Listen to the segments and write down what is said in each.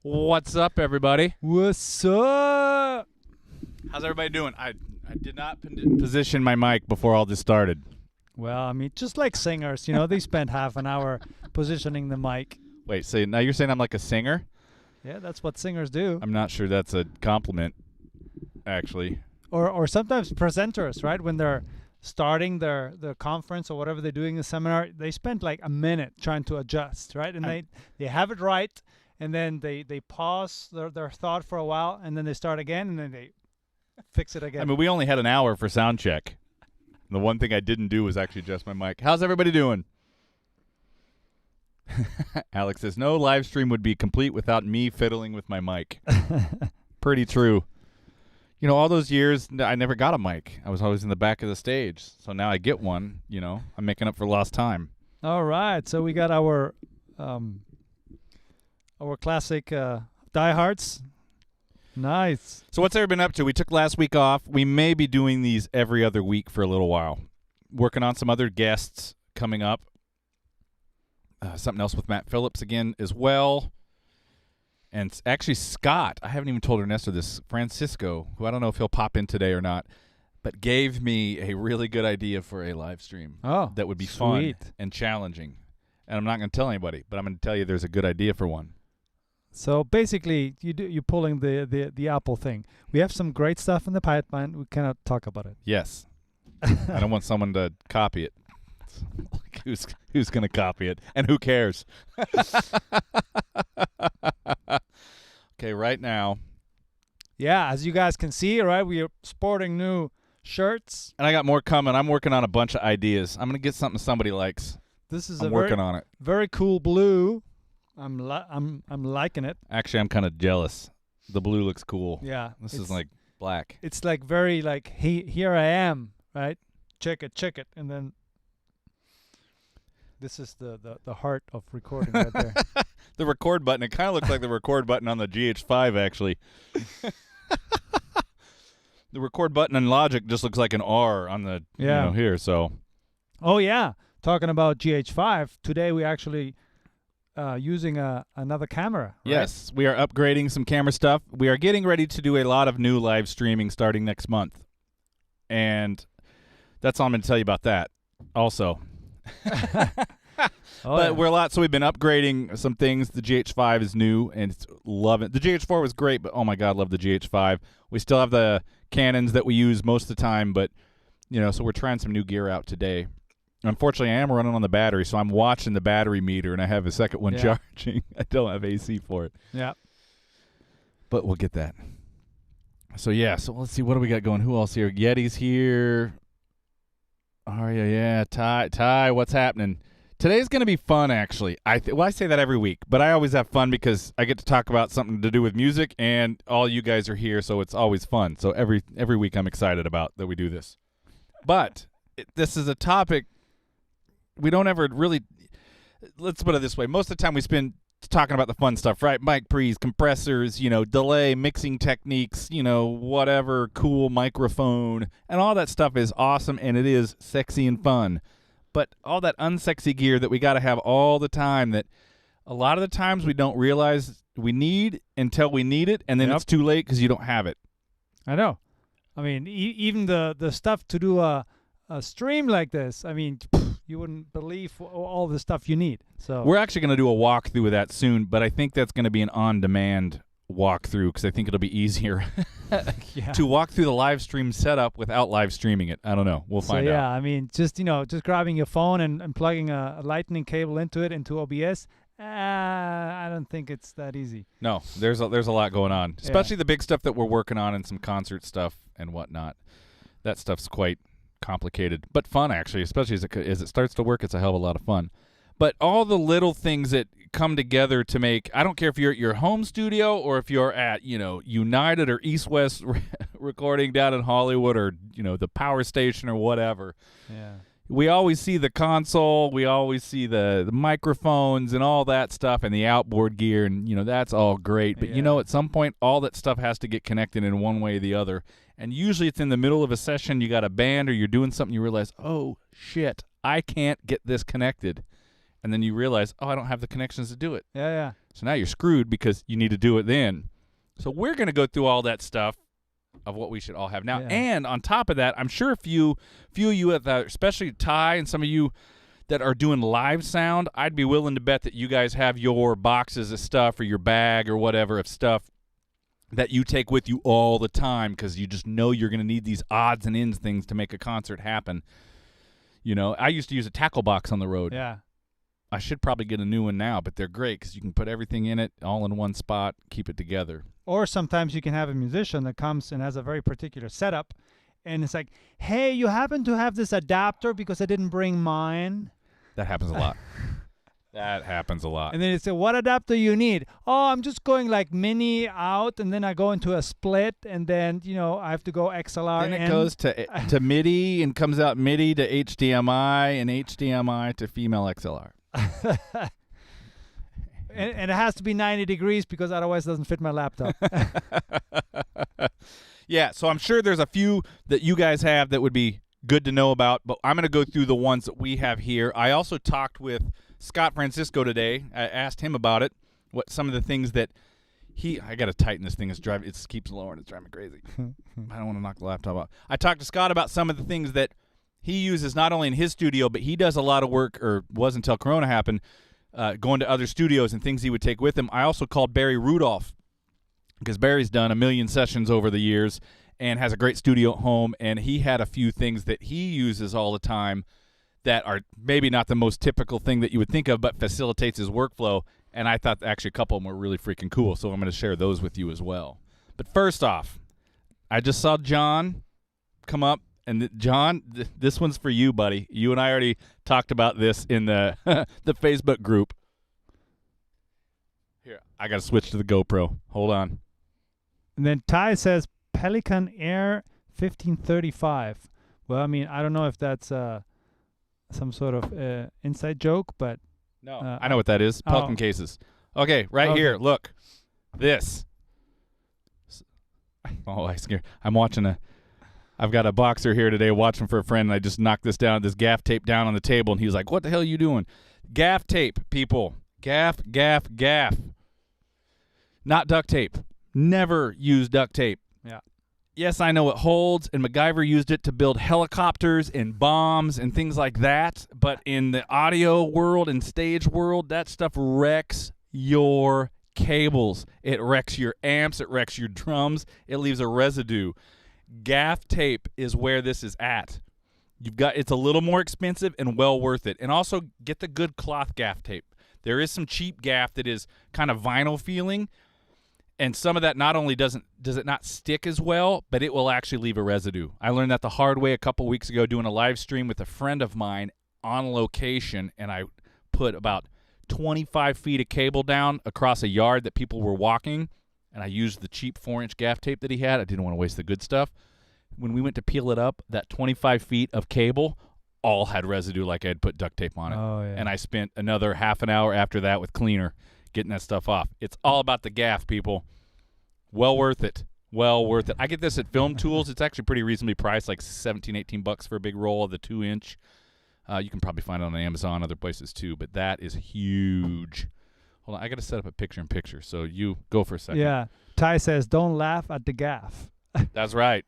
What's up, everybody? What's up? How's everybody doing? I did not position my mic before all this started. Well, I mean, just like singers, they spend half an hour positioning the mic. Wait, so now you're saying I'm like a singer? Yeah, that's what singers do. I'm not sure that's a compliment, actually. Or sometimes presenters, right? When they're starting their conference or whatever they're doing in the seminar, they spend like a minute trying to adjust, right? And they have it right, and then they pause their thought for a while, and then they start again, and then they fix it again. I mean, we only had an hour for sound check. The one thing I didn't do was actually adjust my mic. How's everybody doing? Alex says, no live stream would be complete without me fiddling with my mic. Pretty true. All those years, I never got a mic. I was always in the back of the stage. So now I get one, I'm making up for lost time. All right. So we got our classic diehards. Nice. So what's everybody been up to? We took last week off. We may be doing these every other week for a little while. Working on some other guests coming up. Something else with Matt Phillips again as well. And actually Scott, I haven't even told Ernesto this, Francisco, who I don't know if he'll pop in today or not, but gave me a really good idea for a live stream. Oh, that would be sweet. Fun and challenging. And I'm not going to tell anybody, but I'm going to tell you there's a good idea for one. So basically, you're pulling the Apple thing. We have some great stuff in the pipeline. We cannot talk about it. Yes. I don't want someone to copy it. Who's going to copy it? And who cares? Okay, right now. Yeah, as you guys can see, right, we are sporting new shirts. And I got more coming. I'm working on a bunch of ideas. I'm going to get something somebody likes. This is I'm working on it. Very cool blue. I'm liking it. Actually, I'm kind of jealous. The blue looks cool. Yeah. This is like black. It's like very like, here I am, right? Check it. And then this is the heart of recording right there. The record button. It kind of looks like the record button on the GH5, actually. The record button in Logic just looks like an R on the, here, so. Oh, yeah. Talking about GH5, today we actually using another camera, right? Yes, we are upgrading some camera stuff. We are getting ready to do a lot of new live streaming starting next month. And that's all I'm going to tell you about that also. So we've been upgrading some things. The GH5 is new, and it's loving. The GH4 was great, but oh my God, love the GH5. We still have the Canons that we use most of the time, but so we're trying some new gear out today. Unfortunately, I am running on the battery, so I'm watching the battery meter, and I have a second one charging. I don't have AC for it. Yeah, but we'll get that. So let's see, what do we got going? Who else here? Yeti's here. Arya, yeah. Ty, what's happening? Today's going to be fun, actually. I say that every week, but I always have fun because I get to talk about something to do with music, and all you guys are here, so it's always fun. So every week I'm excited about that we do this. But this is a topic we don't ever really – let's put it this way. Most of the time we spend talking about the fun stuff, right? Mic pre's, compressors, delay, mixing techniques, whatever, cool microphone, and all that stuff is awesome, and it is sexy and fun. But all that unsexy gear that we got to have all the time that a lot of the times we don't realize we need until we need it, and then it's too late because you don't have it. I know. I mean, even the stuff to do a stream like this, I mean, you wouldn't believe all the stuff you need. So we're actually going to do a walkthrough of that soon, but I think that's going to be an on-demand walkthrough because I think it'll be easier to walk through the live stream setup without live streaming it. I don't know. We'll find out. Yeah, I mean, just grabbing your phone and plugging a lightning cable into OBS. I don't think it's that easy. No, there's a lot going on, especially the big stuff that we're working on and some concert stuff and whatnot. That stuff's quite complicated, but fun, actually, especially as it starts to work. It's a hell of a lot of fun. But all the little things that come together to make, I don't care if you're at your home studio or if you're at, United or East West recording down in Hollywood or, the power station or whatever. Yeah. We always see the console, we always see the microphones and all that stuff and the outboard gear, and, that's all great. But, at some point, all that stuff has to get connected in one way or the other. And usually it's in the middle of a session, you got a band or you're doing something, you realize, oh, shit, I can't get this connected. And then you realize, oh, I don't have the connections to do it. Yeah. So now you're screwed because you need to do it then. So we're going to go through all that stuff of what we should all have now. Yeah. And on top of that, I'm sure a few of you, especially Ty and some of you that are doing live sound, I'd be willing to bet that you guys have your boxes of stuff or your bag or whatever of stuff that you take with you all the time because you just know you're going to need these odds and ends things to make a concert happen. You know, I used to use a tackle box on the road. Yeah. I should probably get a new one now, but they're great because you can put everything in it all in one spot, keep it together. Or sometimes you can have a musician that comes and has a very particular setup, and it's like, hey, you happen to have this adapter because I didn't bring mine? That happens a lot. That happens a lot. And then it's what adapter you need? Oh, I'm just going like mini out, and then I go into a split, and then, you know, I have to go XLR. Then it goes to MIDI and comes out MIDI to HDMI and HDMI to female XLR. And it has to be 90 degrees because otherwise it doesn't fit my laptop. Yeah, so I'm sure there's a few that you guys have that would be good to know about, but I'm going to go through the ones that we have here. I also talked with Scott Francisco today. I asked him about it, what some of the things that I got to tighten this thing. It keeps lowering. It's driving me crazy. I don't want to knock the laptop out. I talked to Scott about some of the things that he uses not only in his studio, but he does a lot of work, or was until Corona happened, going to other studios and things he would take with him. I also called Barry Rudolph because Barry's done 1 million sessions over the years and has a great studio at home, and he had a few things that he uses all the time that are maybe not the most typical thing that you would think of, but facilitates his workflow, and I thought actually a couple of them were really freaking cool, so I'm going to share those with you as well. But first off, I just saw John come up, and John, this one's for you, buddy. You and I already talked about this in the the Facebook group. Here, I got to switch to the GoPro. Hold on. And then Ty says Pelican Air 1535. Well, I mean, I don't know if that's some sort of inside joke, but no, I know what that is. Pelican cases. Okay, right here. Look, this. Oh, I'm watching I've got a boxer here today watching for a friend, and I just knocked this gaff tape down on the table, and he was like, "What the hell are you doing?" Gaff tape, people. Gaff. Not duct tape. Never use duct tape. Yeah. Yes, I know it holds, and MacGyver used it to build helicopters and bombs and things like that, but in the audio world and stage world, that stuff wrecks your cables. It wrecks your amps. It wrecks your drums. It leaves a residue. Gaff tape is where this is at. It's a little more expensive and well worth it. And also get the good cloth gaff tape. There is some cheap gaff that is kind of vinyl feeling, and some of that not only does it not stick as well, but it will actually leave a residue. I learned that the hard way a couple weeks ago doing a live stream with a friend of mine on location, and I put about 25 feet of cable down across a yard that people were walking, and I used the cheap 4-inch gaff tape that he had. I didn't want to waste the good stuff. When we went to peel it up, that 25 feet of cable all had residue like I had put duct tape on it. Oh, yeah. And I spent another half an hour after that with cleaner getting that stuff off. It's all about the gaff, people. Well worth it. Well worth it. I get this at Film Tools. It's actually pretty reasonably priced, like $17-18 for a big roll of the 2-inch. You can probably find it on Amazon, other places too, but that is huge. Hold on, I got to set up a picture-in-picture, so you go for a second. Yeah. Ty says, don't laugh at the gaff. That's right.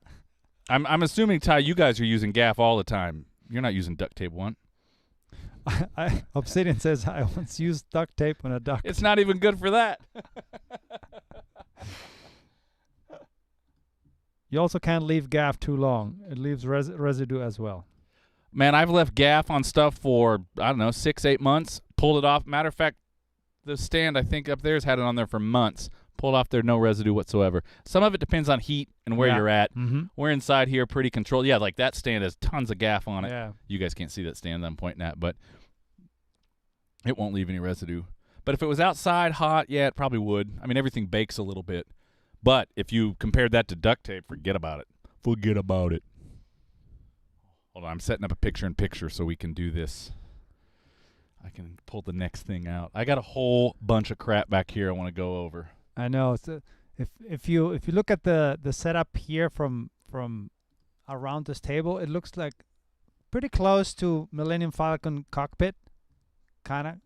I'm assuming, Ty, you guys are using gaff all the time. You're not using duct tape one. Obsidian says, I once used duct tape on a duck. It's not even good for that. You also can't leave gaff too long. It leaves residue as well. Man, I've left gaff on stuff for, 6-8 months. Pulled it off. Matter of fact, the stand I think up there's had it on there for months. Pulled off there, no residue whatsoever. Some of it depends on heat and where you're at. Mm-hmm. We're inside here, pretty controlled. Yeah, like that stand has tons of gaff on it. Yeah. You guys can't see that stand I'm pointing at, but it won't leave any residue. But if it was outside hot, yeah, it probably would. I mean, everything bakes a little bit. But if you compared that to duct tape, forget about it. Forget about it. Hold on, I'm setting up a picture-in-picture so we can do this. I can pull the next thing out. I got a whole bunch of crap back here I want to go over. I know. So if you look at the setup here from around this table, it looks like pretty close to Millennium Falcon cockpit, kinda.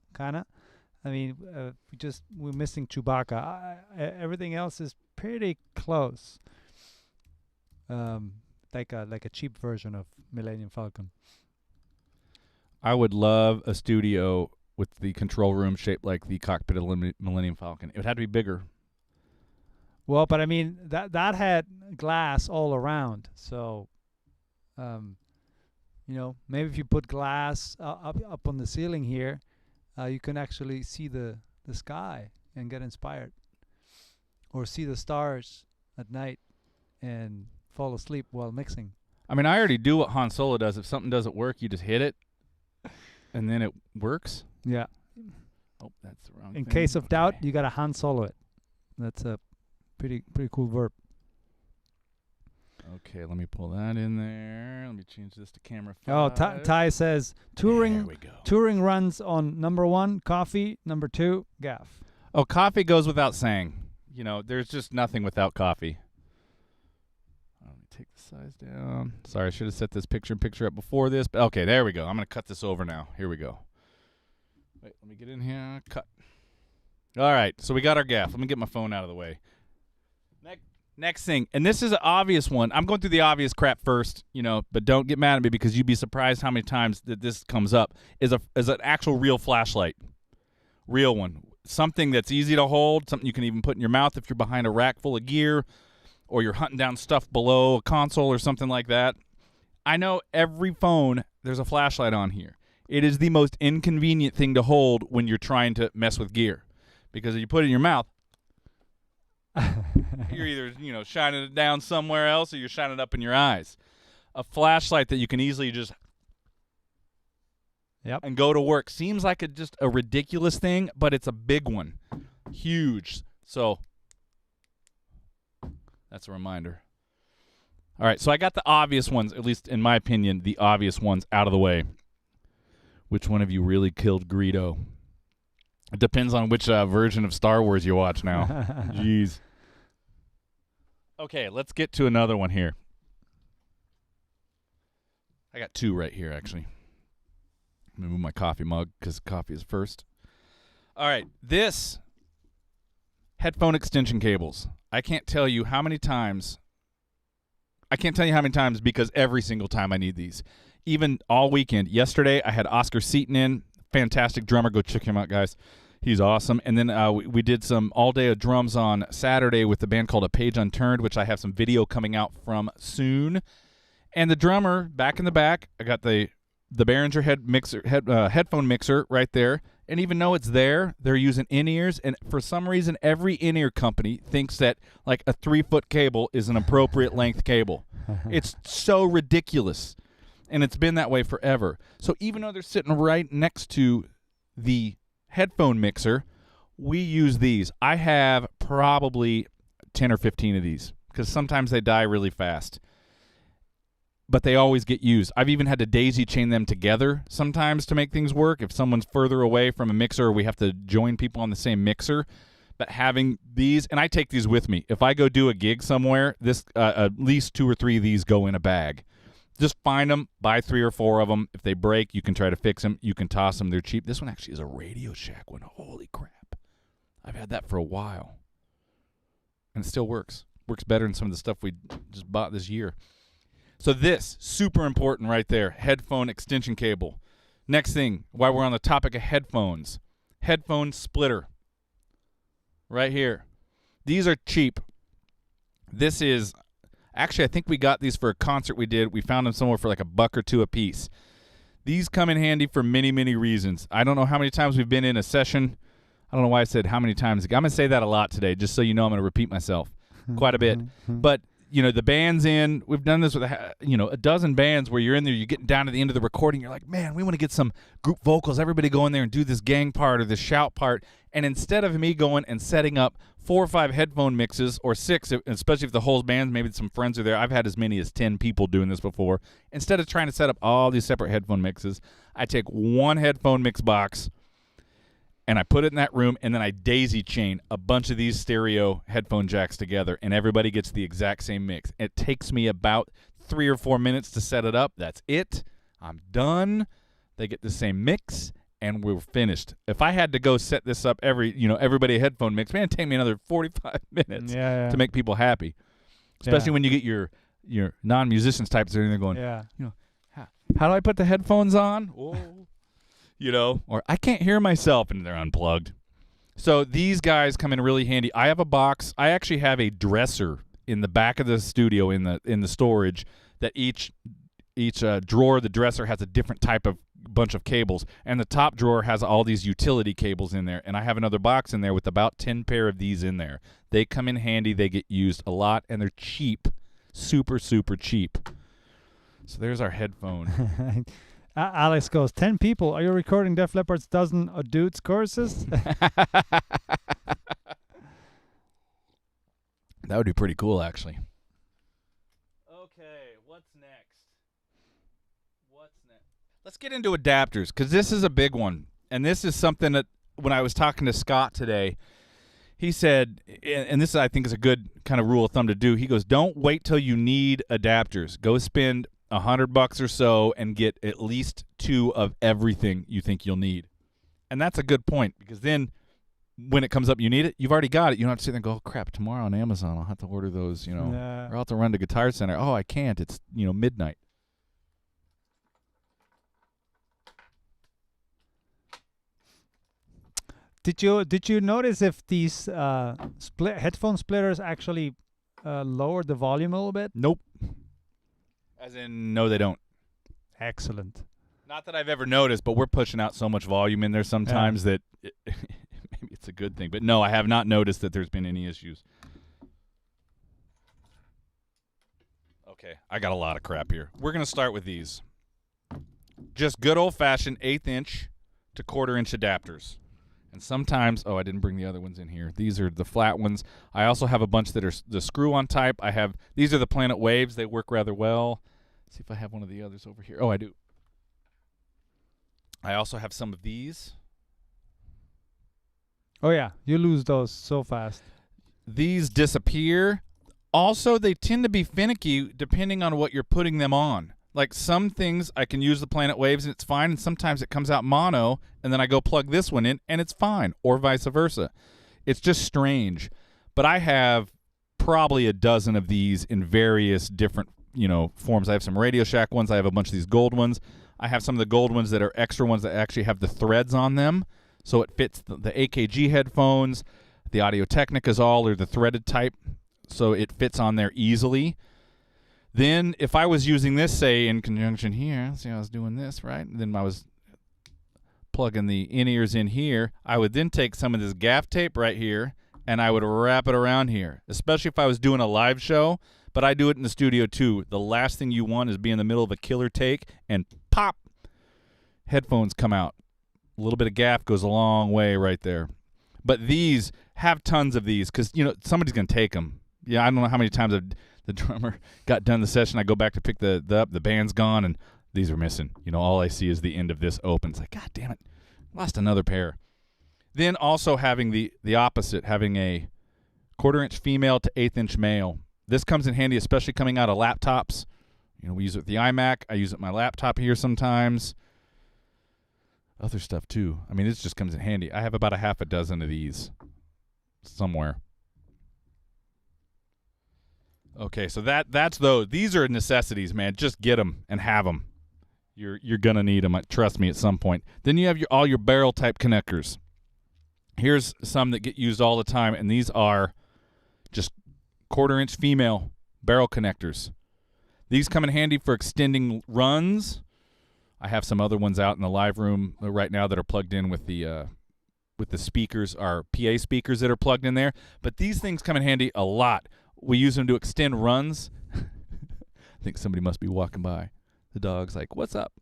I mean, we're missing Chewbacca. Everything else is pretty close. Like a cheap version of Millennium Falcon. I would love a studio with the control room shaped like the cockpit of the Millennium Falcon. It would have to be bigger. Well, but I mean that had glass all around, so maybe if you put glass up on the ceiling here, you can actually see the sky and get inspired, or see the stars at night and fall asleep while mixing. I mean, I already do what Han Solo does. If something doesn't work, you just hit it, and then it works. Yeah. Oh, that's the wrong In thing. case of doubt, Okay. you gotta Han Solo it. That's a pretty cool verb. Okay, let me pull that in there. Let me change this to camera 5. Oh, Ty says There we go. touring runs on number 1 coffee, number 2 gaff. Oh, coffee goes without saying. There's just nothing without coffee. Let me take the size down. Sorry, I should have set this picture up before this. But okay, there we go. I'm going to cut this over now. Here we go. Wait, let me get in here. Cut. All right, so we got our gaff. Let me get my phone out of the way. Next thing, and this is an obvious one. I'm going through the obvious crap first, but don't get mad at me because you'd be surprised how many times that this comes up, is an actual real flashlight. Real one. Something that's easy to hold, something you can even put in your mouth if you're behind a rack full of gear, or you're hunting down stuff below a console or something like that. I know every phone, there's a flashlight on here. It is the most inconvenient thing to hold when you're trying to mess with gear. Because if you put it in your mouth, you're either, shining it down somewhere else or you're shining it up in your eyes. A flashlight that you can easily just and go to work seems like just a ridiculous thing, but it's a big one. Huge. So that's a reminder. All right, so I got the obvious ones, at least in my opinion, the obvious ones out of the way. Which one of you really killed Greedo? It depends on which version of Star Wars you watch now. Jeez. Okay, let's get to another one here. I got 2 right here, actually. I'm going to move my coffee mug because coffee is first. All right, this headphone extension cables. I can't tell you how many times because every single time I need these. Even all weekend. Yesterday, I had Oscar Seaton in. Fantastic drummer. Go check him out, guys. He's awesome. And then we did some all-day of drums on Saturday with the band called A Page Unturned, which I have some video coming out from soon. And the drummer, back in the back, I got the Behringer headphone mixer right there. And even though it's there, they're using in-ears. And for some reason, every in-ear company thinks that like a 3-foot cable is an appropriate length cable. It's so ridiculous. And it's been that way forever. So even though they're sitting right next to the headphone mixer, we use these. I have probably 10 or 15 of these because sometimes they die really fast. But they always get used. I've even had to daisy chain them together sometimes to make things work. If someone's further away from a mixer, we have to join people on the same mixer. But having these, and I take these with me. If I go do a gig somewhere, this at least 2 or 3 of these go in a bag. Just find them, buy 3 or 4 of them. If they break, you can try to fix them. You can toss them. They're cheap. This one actually is a Radio Shack one. Holy crap. I've had that for a while. And it still works. Works better than some of the stuff we just bought this year. So this, super important right there. Headphone extension cable. Next thing, while we're on the topic of headphones. Headphone splitter. Right here. These are cheap. This is... Actually, I think we got these for a concert we did. We found them somewhere for like $1 or $2 a piece. These come in handy for many, many reasons. I don't know how many times we've been in a session. I don't know why I said how many times. I'm going to say that a lot today, just so you know I'm going to repeat myself quite a bit. But, the band's in. We've done this with, a dozen bands where you're in there, you're getting down to the end of the recording. You're like, man, we want to get some group vocals. Everybody go in there and do this gang part or this shout part. And instead of me going and setting up 4 or 5 headphone mixes, or 6, especially if the whole band, maybe some friends are there. I've had as many as 10 people doing this before. Instead of trying to set up all these separate headphone mixes, I take one headphone mix box, and I put it in that room, and then I daisy chain a bunch of these stereo headphone jacks together, and everybody gets the exact same mix. It takes me about 3 or 4 minutes to set it up. That's it. I'm done. They get the same mix, and we're finished. If I had to go set this up everybody a headphone mix, man, it'd take me another 45 minutes to make people happy. Especially when you get your non-musicians types in there going, how do I put the headphones on? Or I can't hear myself, and they're unplugged. So these guys come in really handy. I have a box. I actually have a dresser in the back of the studio in the storage that each drawer of the dresser has a different type of bunch of cables, and the top drawer has all these utility cables in there, and I have another box in there with about 10 pair of these in there. They come in handy. They get used a lot, and they're cheap. Super, super cheap. So there's our headphone. Alex goes, 10 people. Are you recording Def Leppard's Dozen of Dudes courses? That would be pretty cool, actually. Okay, what's next? Let's get into adapters, because this is a big one. And this is something that when I was talking to Scott today, he said, and this I think is a good kind of rule of thumb to do, he goes, don't wait till you need adapters. Go spend $100 or so and get at least 2 of everything you think you'll need. And that's a good point, because then when it comes up you need it, you've already got it. You don't have to sit there and go, oh, crap, tomorrow on Amazon I'll have to order those, or I'll have to run to Guitar Center. Oh, I can't. It's, midnight. Did you notice if these headphone splitters actually lower the volume a little bit? Nope. As in, no, they don't. Excellent. Not that I've ever noticed, but we're pushing out so much volume in there sometimes that maybe it's a good thing. But no, I have not noticed that there's been any issues. Okay, I got a lot of crap here. We're going to start with these. Just good old-fashioned 1/8" to 1/4" adapters. And sometimes, I didn't bring the other ones in here. These are the flat ones. I also have a bunch that are the screw-on type. These are the Planet Waves. They work rather well. Let's see if I have one of the others over here. Oh, I do. I also have some of these. Oh, yeah. You lose those so fast. These disappear. Also, they tend to be finicky depending on what you're putting them on. Like some things I can use the Planet Waves and it's fine, and sometimes it comes out mono, and then I go plug this one in and it's fine, or vice versa. It's just strange. But I have probably a dozen of these in various different, forms. I have some Radio Shack ones. I have a bunch of these gold ones. I have some of the gold ones that are extra ones that actually have the threads on them, so it fits the AKG headphones. The Audio Technicas are the threaded type, so it fits on there easily. Then if I was using this, say, in conjunction here, see I was doing this, right? And then I was plugging the in-ears in here. I would then take some of this gaff tape right here, and I would wrap it around here, especially if I was doing a live show. But I do it in the studio, too. The last thing you want is be in the middle of a killer take, and pop, headphones come out. A little bit of gaff goes a long way right there. But these, have tons of these, because, somebody's going to take them. Yeah, I don't know how many times the drummer got done the session. I go back to pick the up. The band's gone, and these are missing. All I see is the end of this open. It's like, God damn it, lost another pair. Then also having the opposite, having a 1/4" female to 1/8" male. This comes in handy, especially coming out of laptops. We use it with the iMac. I use it with my laptop here sometimes. Other stuff too. I mean, this just comes in handy. I have about a half a dozen of these somewhere. Okay, so that's those. These are necessities, man. Just get them and have them. You're gonna need them. Trust me, at some point. Then you have all your barrel type connectors. Here's some that get used all the time, and these are just 1/4" female barrel connectors. These come in handy for extending runs. I have some other ones out in the live room right now that are plugged in with the speakers, our PA speakers that are plugged in there. But these things come in handy a lot. We use them to extend runs. I think somebody must be walking by. The dog's like, what's up?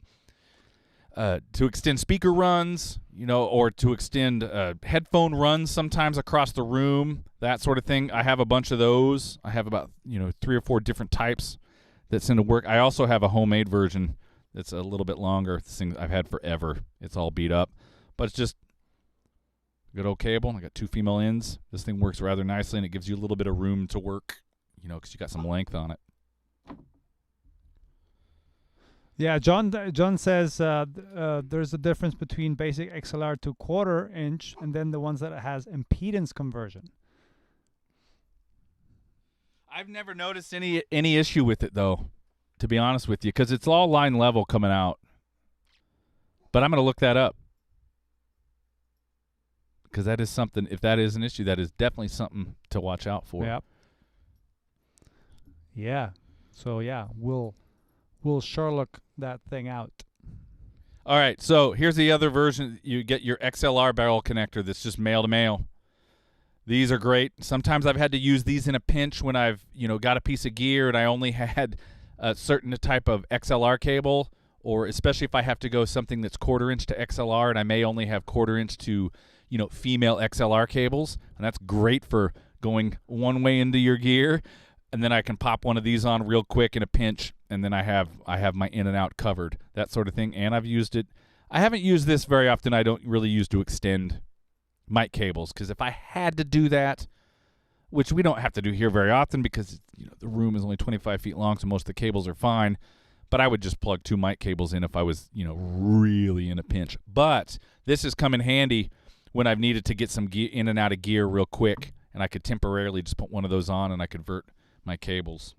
To extend speaker runs, or to extend headphone runs sometimes across the room, that sort of thing. I have a bunch of those. I have about 3 or 4 different types that seem to work. I also have a homemade version that's a little bit longer. This thing I've had forever. It's all beat up, but it's just good old cable. I got 2 female ends. This thing works rather nicely, and it gives you a little bit of room to work, because you got some length on it. Yeah, John says there's a difference between basic XLR to quarter inch and then the ones that has impedance conversion. I've never noticed any issue with it though, to be honest with you, because it's all line level coming out. But I'm going to look that up because that is something. If that is an issue, that is definitely something to watch out for. Yep. Yeah. So yeah, we'll Sherlock that thing out. All right, so here's the other version. You get your XLR barrel connector that's just male to male. These are great. Sometimes I've had to use these in a pinch when I've got a piece of gear and I only had a certain type of XLR cable, or especially if I have to go something that's quarter inch to XLR and I may only have quarter inch to female XLR cables, and that's great for going one way into your gear. And then I can pop one of these on real quick in a pinch, and then I have my in and out covered, that sort of thing. And I've used it. I haven't used this very often. I don't really use to extend mic cables, because if I had to do that, which we don't have to do here very often because the room is only 25 feet long, so most of the cables are fine. But I would just plug 2 mic cables in if I was really in a pinch. But this has come in handy when I've needed to get some in and out of gear real quick, and I could temporarily just put one of those on and I convert my cables.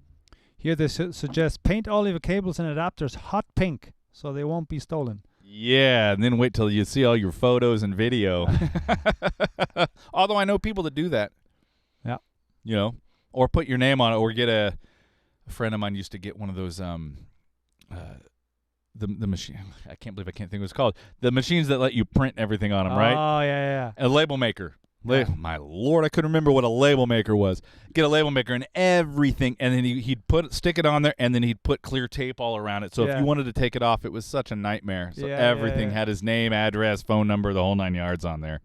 Here they suggest paint all of your cables and adapters hot pink so they won't be stolen. Yeah, and then wait till you see all your photos and video. Although I know people that do that. Yeah. Or put your name on it, or get a friend of mine used to get one of those the machine. I can't believe I can't think what it's called. The machines that let you print everything on them, right? Oh, yeah. A label maker. Yeah. My Lord, I couldn't remember what a label maker was. Get a label maker and everything, and then he'd stick it on there, and then he'd put clear tape all around it. So if you wanted to take it off, it was such a nightmare. So everything had his name, address, phone number, the whole 9 yards on there.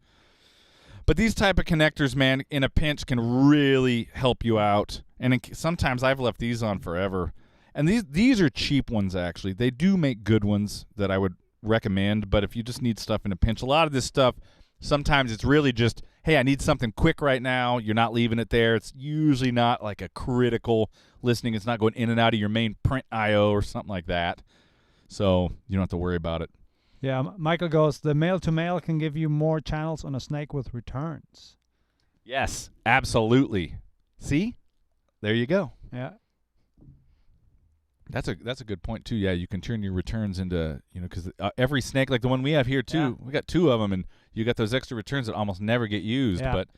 But these type of connectors, man, in a pinch can really help you out. And sometimes I've left these on forever. And these are cheap ones, actually. They do make good ones that I would recommend. But if you just need stuff in a pinch, a lot of this stuff, sometimes it's really just, hey, I need something quick right now. You're not leaving it there. It's usually not like a critical listening. It's not going in and out of your main print I/O or something like that. So you don't have to worry about it. Yeah, Michael goes, the male-to-male can give you more channels on a snake with returns. Yes, absolutely. See? There you go. Yeah. That's a good point, too. Yeah, you can turn your returns into, because every snake, like the one we have here, too, we got 2 of them, and you got those extra returns that almost never get used. Yeah. But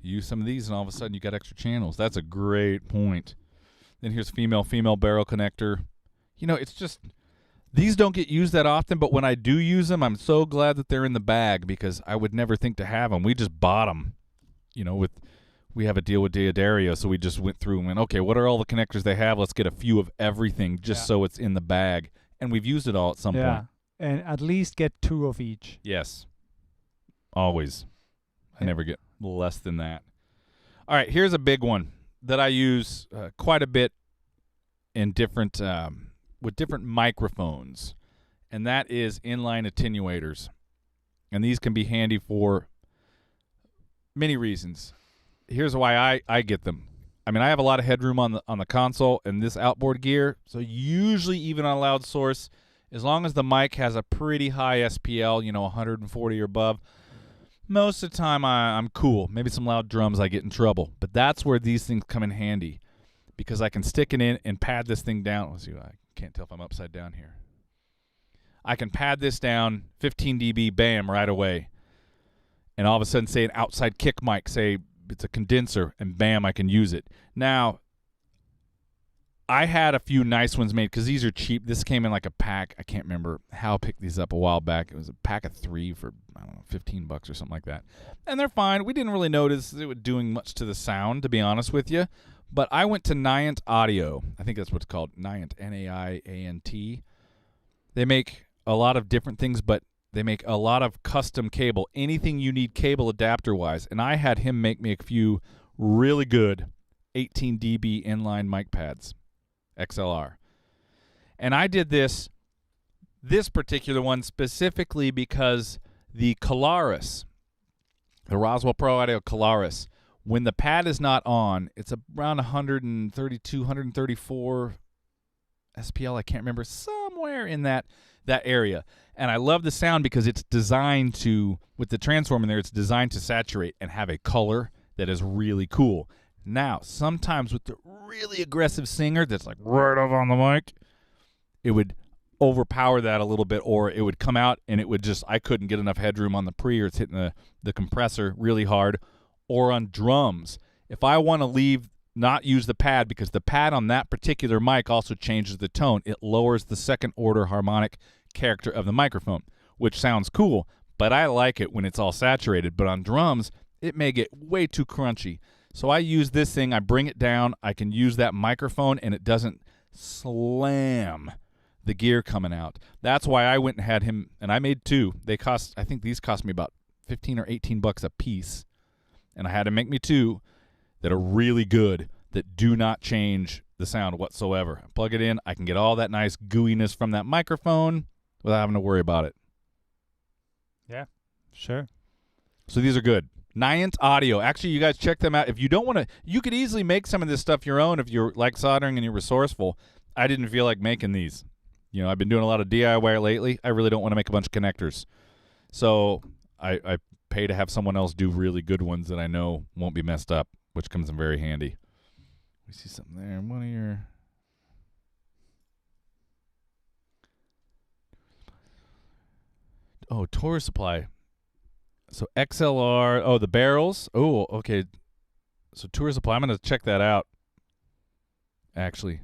you use some of these, and all of a sudden you got extra channels. That's a great point. Then here's female barrel connector. It's just, these don't get used that often, but when I do use them, I'm so glad that they're in the bag, because I would never think to have them. We just bought them, we have a deal with Deodario, so we just went through and went, okay, what are all the connectors they have? Let's get a few of everything just so it's in the bag. And we've used it all at some point. And at least get 2 of each. Yes. Always. I never get less than that. All right, here's a big one that I use quite a bit in different with different microphones, and that is inline attenuators. And these can be handy for many reasons. Here's why I get them. I mean, I have a lot of headroom on the console and this outboard gear, so usually even on a loud source, as long as the mic has a pretty high SPL, 140 or above, most of the time I'm cool. Maybe some loud drums I get in trouble, but that's where these things come in handy, because I can stick it in and pad this thing down. Let's see, I can't tell if I'm upside down here. I can pad this down 15 dB, bam, right away. And all of a sudden, say an outside kick mic, say it's a condenser, and bam, I can use it. Now, I had a few nice ones made because these are cheap. This came in like a pack. I can't remember how I picked these up a while back. It was a pack of 3 for, I don't know, $15 or something like that. And they're fine. We didn't really notice it was doing much to the sound, to be honest with you. But I went to Niant Audio. I think that's what it's called, Niant, N-A-I-A-N-T. They make a lot of different things, but they make a lot of custom cable, anything you need cable adapter-wise. And I had him make me a few really good 18 dB inline mic pads, XLR. And I did this particular one specifically because the Colaris, the Roswell Pro Audio Colaris, when the pad is not on, it's around 132, 134 SPL, I can't remember, somewhere somewhere in that area. And I love the sound because it's designed to, with the transform in there, it's designed to saturate and have a color that is really cool. Now, sometimes with the really aggressive singer that's like right up on the mic, it would overpower that a little bit, or it would come out and it would just, I couldn't get enough headroom on the pre, or it's hitting the compressor really hard. Or on drums, if I want to not use the pad, because the pad on that particular mic also changes the tone, it lowers the second order harmonic character of the microphone, which sounds cool, but I like it when it's all saturated. But on drums, it may get way too crunchy. So I use this thing, I bring it down, I can use that microphone, and it doesn't slam the gear coming out. That's why I went and had him, and I made two. I think these cost me about $15 or $18 a piece. And I had to make me two that are really good, that do not change the sound whatsoever. I plug it in, I can get all that nice gooiness from that microphone without having to worry about it. Yeah, sure. So these are good. Niant Audio. Actually, you guys check them out. If you don't want to, you could easily make some of this stuff your own if you're like soldering and you're resourceful. I didn't feel like making these. I've been doing a lot of DIY lately. I really don't want to make a bunch of connectors. So I pay to have someone else do really good ones that I know won't be messed up, which comes in very handy. We see something there. One of your... Oh, Tour Supply. So XLR. Oh, the barrels. Oh, okay. So Tour Supply. I'm going to check that out, actually,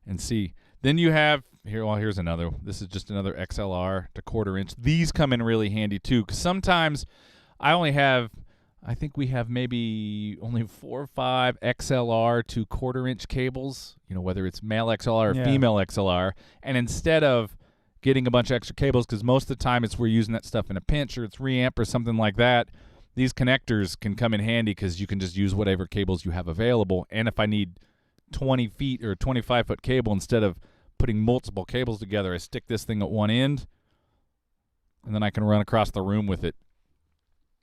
and see. Then you have... here's another. This is just another XLR to 1/4 inch. These come in really handy, too, because sometimes I think we have maybe only 4 or 5 XLR to 1/4 inch cables, whether it's male XLR or female XLR. And instead of getting a bunch of extra cables, because most of the time we're using that stuff in a pinch or it's reamp or something like that, these connectors can come in handy because you can just use whatever cables you have available. And if I need 20 feet or 25-foot cable, instead of putting multiple cables together, I stick this thing at one end, and then I can run across the room with it,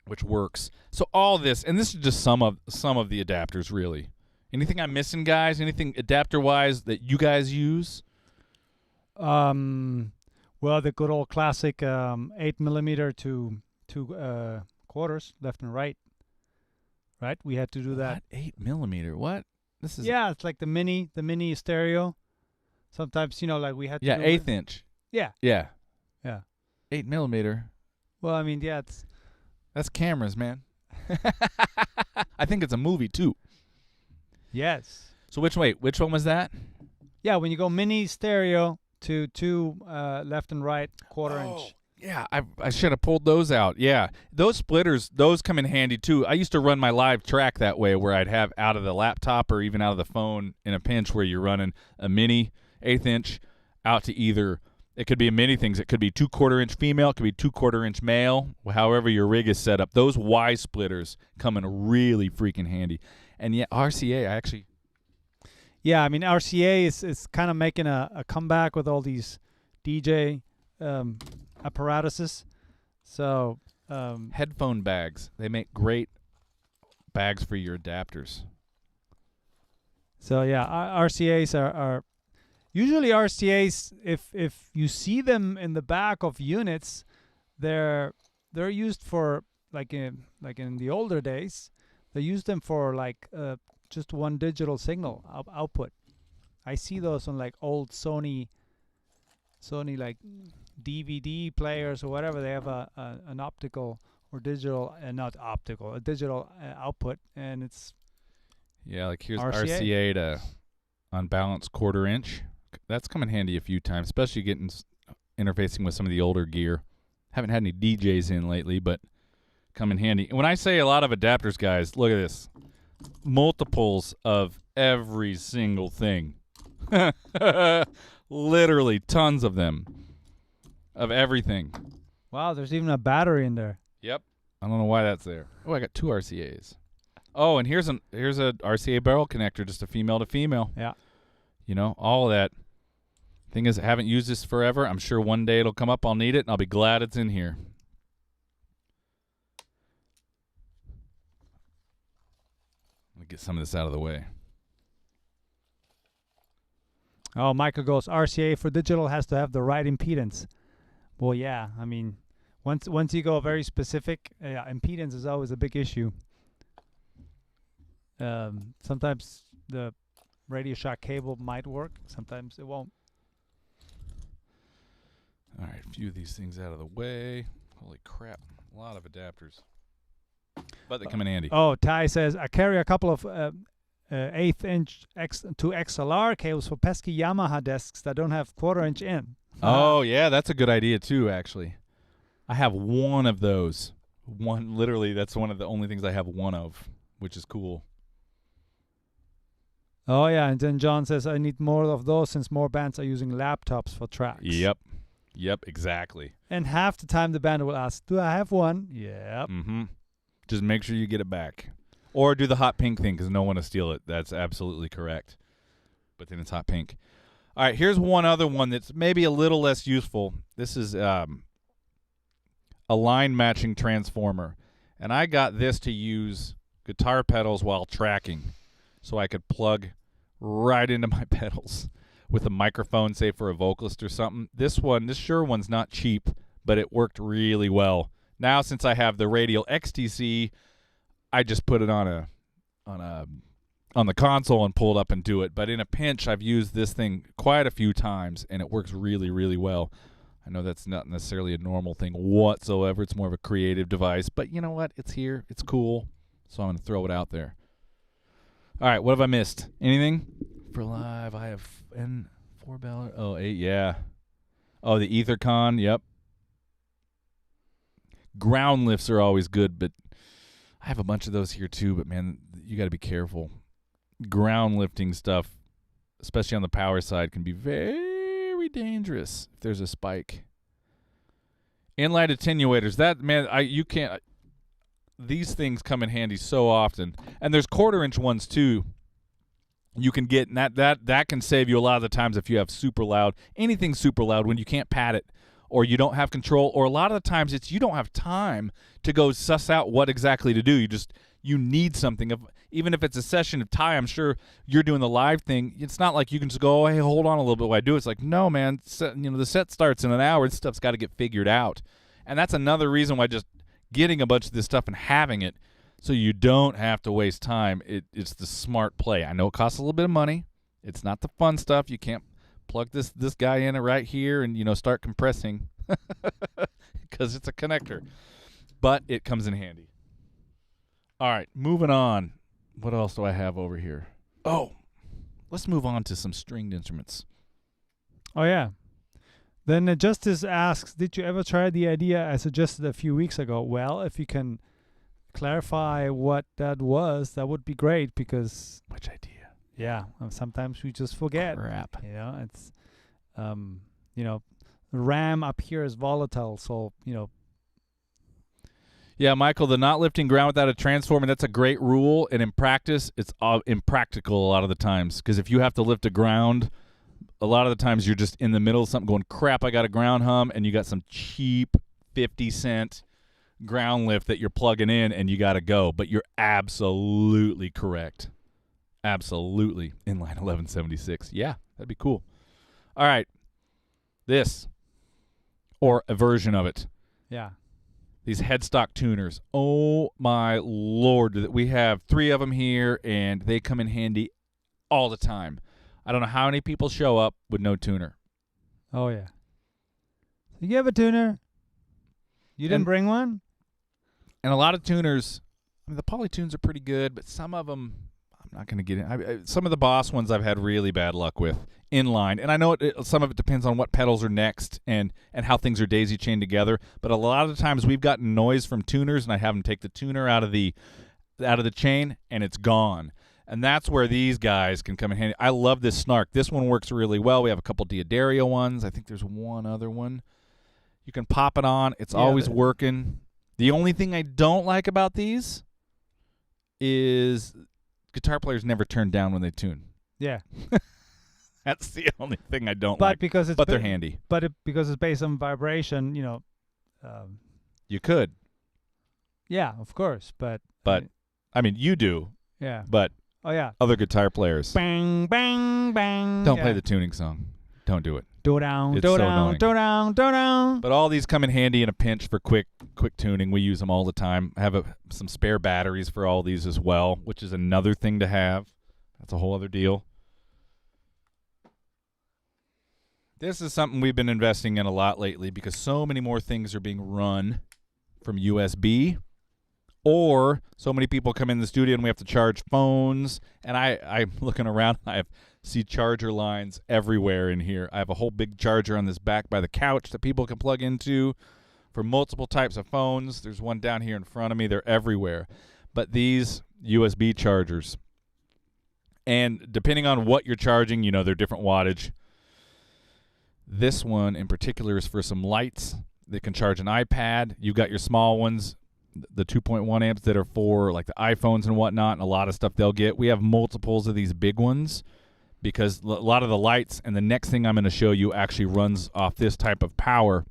which works. So all this, and this is just some of the adapters, really. Anything I'm missing, guys? Anything adapter-wise that you guys use? Well, the good old classic 8mm to 1/4 left and right. Right, we had to do that. What? 8mm? What? This is it's like the mini stereo. Sometimes like we had to. Yeah, do 1/8 inch. Yeah. Yeah. 8mm. Well, I mean, That's cameras, man. I think it's a movie too. Yes. So which one was that? Yeah, when you go mini stereo to 2 left and right 1/4 inch. Yeah, I should have pulled those out. Yeah, those splitters, those come in handy too. I used to run my live track that way, where I'd have out of the laptop or even out of the phone in a pinch, where you're running a mini 1/8 inch out to either. It could be many things. It could be 2 1/4 inch female. It could be 2 1/4 inch male. However your rig is set up, those Y splitters come in really freaking handy. And yeah, RCA, I actually. Yeah, I mean RCA is kind of making a comeback with all these DJ apparatuses. So Headphone bags. They make great bags for your adapters. So yeah, RCAs are usually RCAs. If you see them in the back of units, they're used for like in the older days. They used them for like just one digital signal output. I see those on like old Sony like DVD players or whatever. They have an optical or digital, not optical, a digital output, and it's like here's RCA to unbalanced 1/4 inch. That's come in handy a few times, especially getting interfacing with some of the older gear. Haven't had any DJs in lately, but come in handy. And when I say a lot of adapters, guys, look at this. Multiples of every single thing. Literally tons of them. Of everything. Wow, there's even a battery in there. Yep. I don't know why that's there. Oh, I got 2 RCAs. Oh, and here's a RCA barrel connector, just a female to female. Yeah. All of that. Thing is, I haven't used this forever. I'm sure one day it'll come up. I'll need it, and I'll be glad it's in here. Let me get some of this out of the way. Oh, Michael goes, RCA for digital has to have the right impedance. Well, yeah. I mean, once you go very specific, impedance is always a big issue. Sometimes the Radio Shack cable might work. Sometimes it won't. All right, a few of these things out of the way. Holy crap, a lot of adapters. But they come in handy. Oh, Ty says, I carry a couple of eighth inch to XLR cables for pesky Yamaha desks that don't have 1/4 inch in. Oh, yeah, that's a good idea too, actually. I have one of those. Literally, that's one of the only things I have one of, which is cool. Oh, yeah, and then John says, I need more of those since more bands are using laptops for tracks. Yep, exactly. And half the time the band will ask, do I have one? Yep. Mm-hmm. Just make sure you get it back. Or do the hot pink thing because no one will steal it. That's absolutely correct. But then it's hot pink. All right, here's one other one that's maybe a little less useful. This is a line matching transformer. And I got this to use guitar pedals while tracking so I could plug right into my pedals with a microphone, say for a vocalist or something. This Shure one's not cheap, but it worked really well. Now, since I have the Radial XTC, I just put it on the console and pull it up and do it. But in a pinch, I've used this thing quite a few times, and it works really, really well. I know that's not necessarily a normal thing whatsoever. It's more of a creative device. But you know what? It's here. It's cool. So I'm going to throw it out there. All right, what have I missed? Anything? For live, I have N4 Ballard. Oh, 8, yeah. Oh, the EtherCon, yep. Ground lifts are always good, but I have a bunch of those here too, but man, you got to be careful. Ground lifting stuff, especially on the power side, can be very dangerous if there's a spike. Inline attenuators, you can't. These things come in handy so often, and there's 1/4 inch ones too. You can get, and that can save you a lot of the times if you have super loud, anything super loud when you can't pad it, or you don't have control, or a lot of the times it's you don't have time to go suss out what exactly to do. You need something. Even if it's a session of Ty, I'm sure you're doing the live thing. It's not like you can just go, oh, hey, hold on a little bit while I do it. It's like, no, man, the set starts in an hour. This stuff's got to get figured out. And that's another reason why just getting a bunch of this stuff and having it so you don't have to waste time, it's the smart play. I know it costs a little bit of money. It's not the fun stuff. You can't plug this guy in right here and start compressing because it's a connector. But it comes in handy. All right, moving on. What else do I have over here? Oh, let's move on to some stringed instruments. Oh, yeah. Then Justice asks, did you ever try the idea I suggested a few weeks ago? Well, if you can clarify what that was, that would be great because... Which idea? Yeah, sometimes we just forget. Crap. It's, RAM up here is volatile, so, Yeah, Michael, the not lifting ground without a transformer, that's a great rule. And in practice, it's impractical a lot of the times. Because if you have to lift a ground, a lot of the times you're just in the middle of something going, crap, I got a ground hum. And you got some cheap 50-cent ground lift that you're plugging in and you got to go. But you're absolutely correct. Absolutely. Inline 1176. Yeah, that'd be cool. All right. This. Or a version of it. Yeah. These headstock tuners. Oh, my Lord. We have 3 of them here, and they come in handy all the time. I don't know how many people show up with no tuner. Oh, yeah. You have a tuner? You didn't bring one? And a lot of tuners, the Polytunes are pretty good, but some of them, I'm not going to get in. Some of the Boss ones I've had really bad luck with inline. And I know some of it depends on what pedals are next and how things are daisy chained together. But a lot of the times we've gotten noise from tuners, and I have them take the tuner out of the chain, and it's gone. And that's where these guys can come in handy. I love this snark. This one works really well. We have a couple D'Addario ones. I think there's one other one. You can pop it on. It's always working. The only thing I don't like about these is guitar players never turn down when they tune. Yeah. That's the only thing I don't like. But they're handy. But because it's based on vibration, you could. Yeah, of course. But I mean, you do. Yeah. But Oh yeah. Other guitar players. Bang, bang, bang. Don't play the tuning song. Don't do it. Do down, It's do so down, annoying. do down, do down. But all these come in handy in a pinch for quick tuning. We use them all the time. I have some spare batteries for all these as well, which is another thing to have. That's a whole other deal. This is something we've been investing in a lot lately because so many more things are being run from USB, or so many people come in the studio and we have to charge phones. And I'm looking around. I see charger lines everywhere in here. I have a whole big charger on this back by the couch that people can plug into for multiple types of phones. There's one down here in front of me. They're everywhere. But these USB chargers, and depending on what you're charging, they're different wattage. This one in particular is for some lights that can charge an iPad. You've got your small ones, the 2.1 amps that are for like the iPhones and whatnot, and a lot of stuff they'll get. We have multiples of these big ones because a lot of the lights and the next thing I'm going to show you actually runs off this type of power.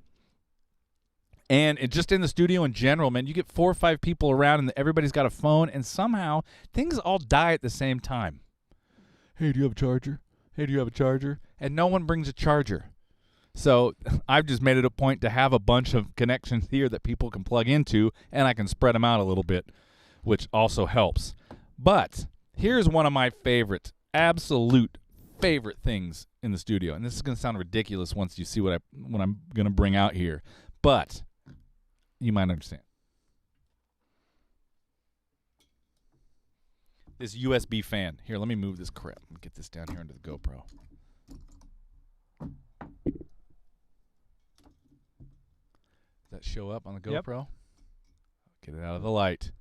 And it just in the studio in general, man, you get 4 or 5 people around and everybody's got a phone, and somehow things all die at the same time. Hey, do you have a charger? Hey, do you have a charger? And no one brings a charger. So I've just made it a point to have a bunch of connections here that people can plug into, and I can spread them out a little bit, which also helps. But here's one of my absolute favorite things in the studio. And this is going to sound ridiculous once you see what I'm going to bring out here. But you might understand. This USB fan. Here, let me move this crap and get this down here into the GoPro. Does that show up on the GoPro? Yep. Get it out of the light.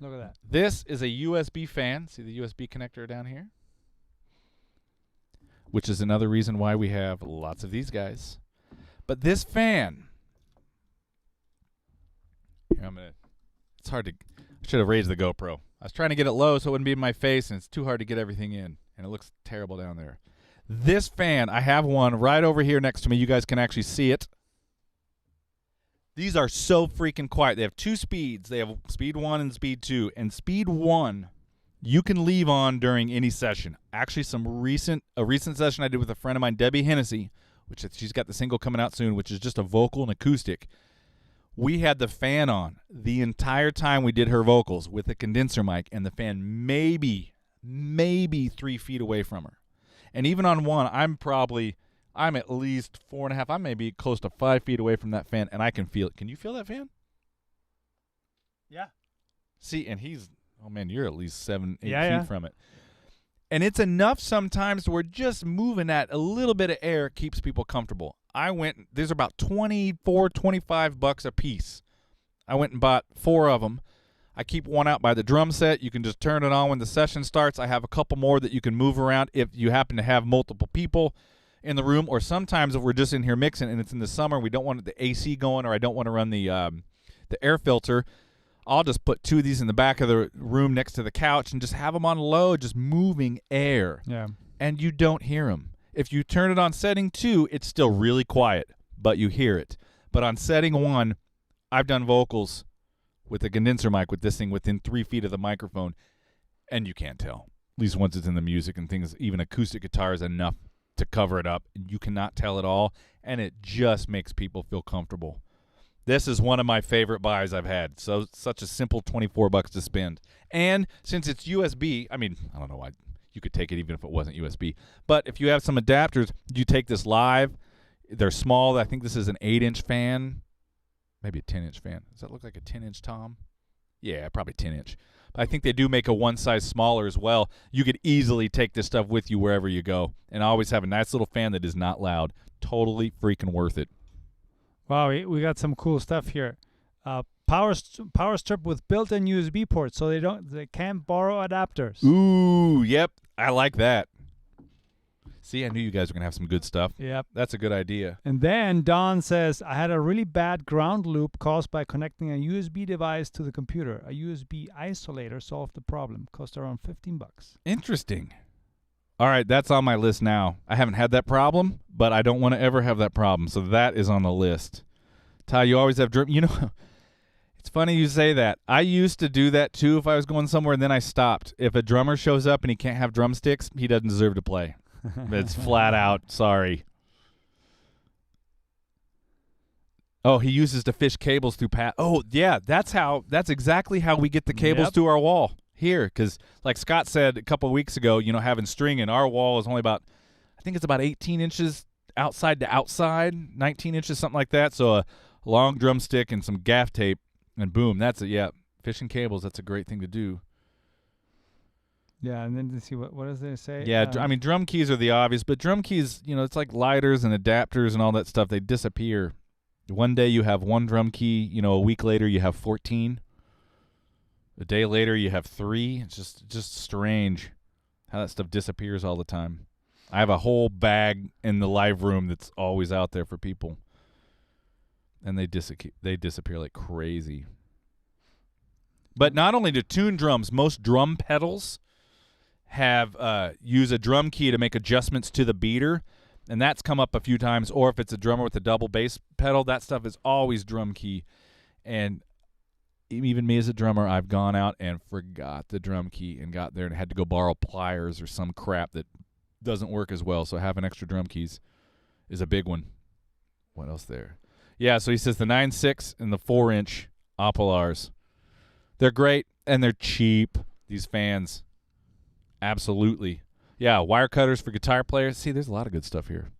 Look at that. This is a USB fan. See the USB connector down here? Which is another reason why we have lots of these guys. But this fan. Here, it's hard to. I should have raised the GoPro. I was trying to get it low so it wouldn't be in my face, and it's too hard to get everything in. And it looks terrible down there. This fan, I have one right over here next to me. You guys can actually see it. These are so freaking quiet. They have 2 speeds. They have speed 1 and speed 2. And speed 1, you can leave on during any session. Actually, a recent session I did with a friend of mine, Debbie Hennessy, which she's got the single coming out soon, which is just a vocal and acoustic. We had the fan on the entire time we did her vocals with a condenser mic, and the fan maybe 3 feet away from her. And even on one, I'm at least 4.5. I may be close to 5 feet away from that fan, and I can feel it. Can you feel that fan? Yeah. See, and you're at least 7, 8 Yeah, feet from it. And it's enough sometimes where just moving that a little bit of air keeps people comfortable. There's about $24, $25 a piece. I went and bought 4 of them. I keep one out by the drum set. You can just turn it on when the session starts. I have a couple more that you can move around if you happen to have multiple people in the room, or sometimes if we're just in here mixing and it's in the summer, we don't want the AC going, or I don't want to run the air filter, I'll just put 2 of these in the back of the room next to the couch and just have them on low, just moving air. Yeah. And you don't hear them. If you turn it on setting 2, it's still really quiet, but you hear it. But on setting 1, I've done vocals with a condenser mic with this thing within 3 feet of the microphone, and you can't tell. At least once it's in the music and things, even acoustic guitar is enough to cover it up. You cannot tell at all, and it just makes people feel comfortable. This is one of my favorite buys I've had. So such a simple $24 to spend. And since it's USB, I don't know why you could take it even if it wasn't USB. But if you have some adapters, you take this live. They're small. I think this is an 8-inch fan, maybe a 10-inch fan. Does that look like a 10-inch tom? Yeah, probably 10-inch. But I think they do make a one size smaller as well. You could easily take this stuff with you wherever you go. And always have a nice little fan that is not loud. Totally freaking worth it. Wow, we got some cool stuff here. Power strip with built-in USB ports, so they can't borrow adapters. Ooh, yep. I like that. See, I knew you guys were going to have some good stuff. Yep. That's a good idea. And then Don says, I had a really bad ground loop caused by connecting a USB device to the computer. A USB isolator solved the problem. Cost around $15. Interesting. All right, that's on my list now. I haven't had that problem, but I don't want to ever have that problem. So that is on the list. Ty, you always have it's funny you say that. I used to do that too if I was going somewhere, and then I stopped. If a drummer shows up and he can't have drumsticks, he doesn't deserve to play. It's flat out. Sorry. Oh, he uses to fish cables through Oh, yeah, that's exactly how we get the cables to our wall here. Because like Scott said a couple of weeks ago, having string in our wall is only about, I think it's about 18 inches outside to outside, 19 inches, something like that. So a long drumstick and some gaff tape, and boom, that's it. Yeah, fishing cables, that's a great thing to do. Yeah, and then to see what does they say? Yeah, I mean, drum keys are the obvious, but drum keys, it's like lighters and adapters and all that stuff. They disappear. One day you have one drum key, a week later you have 14. A day later you have 3. It's just strange how that stuff disappears all the time. I have a whole bag in the live room that's always out there for people. And they disappear like crazy. But not only to tune drums, most drum pedals have use a drum key to make adjustments to the beater, and that's come up a few times. Or if it's a drummer with a double bass pedal, that stuff is always drum key. And even me as a drummer, I've gone out and forgot the drum key and got there and had to go borrow pliers or some crap that doesn't work as well. So having extra drum keys is a big one. What else there? Yeah, so he says the 9.6 and the 4-inch Opalars. They're great, and they're cheap, these fans. Absolutely. Yeah, wire cutters for guitar players. See, there's a lot of good stuff here.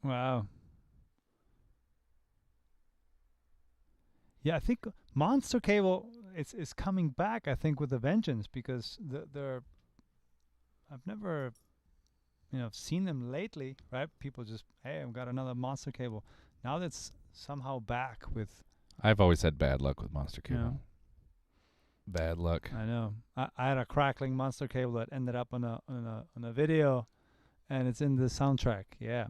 Wow. Yeah, I think Monster Cable is coming back, I think, with a vengeance, because I've never seen them lately, right? People just, hey, I've got another Monster Cable. Now that's somehow back with. I've always had bad luck with Monster Cable. Bad luck. I know. I had a crackling Monster Cable that ended up on a video, and it's in the soundtrack. Yeah.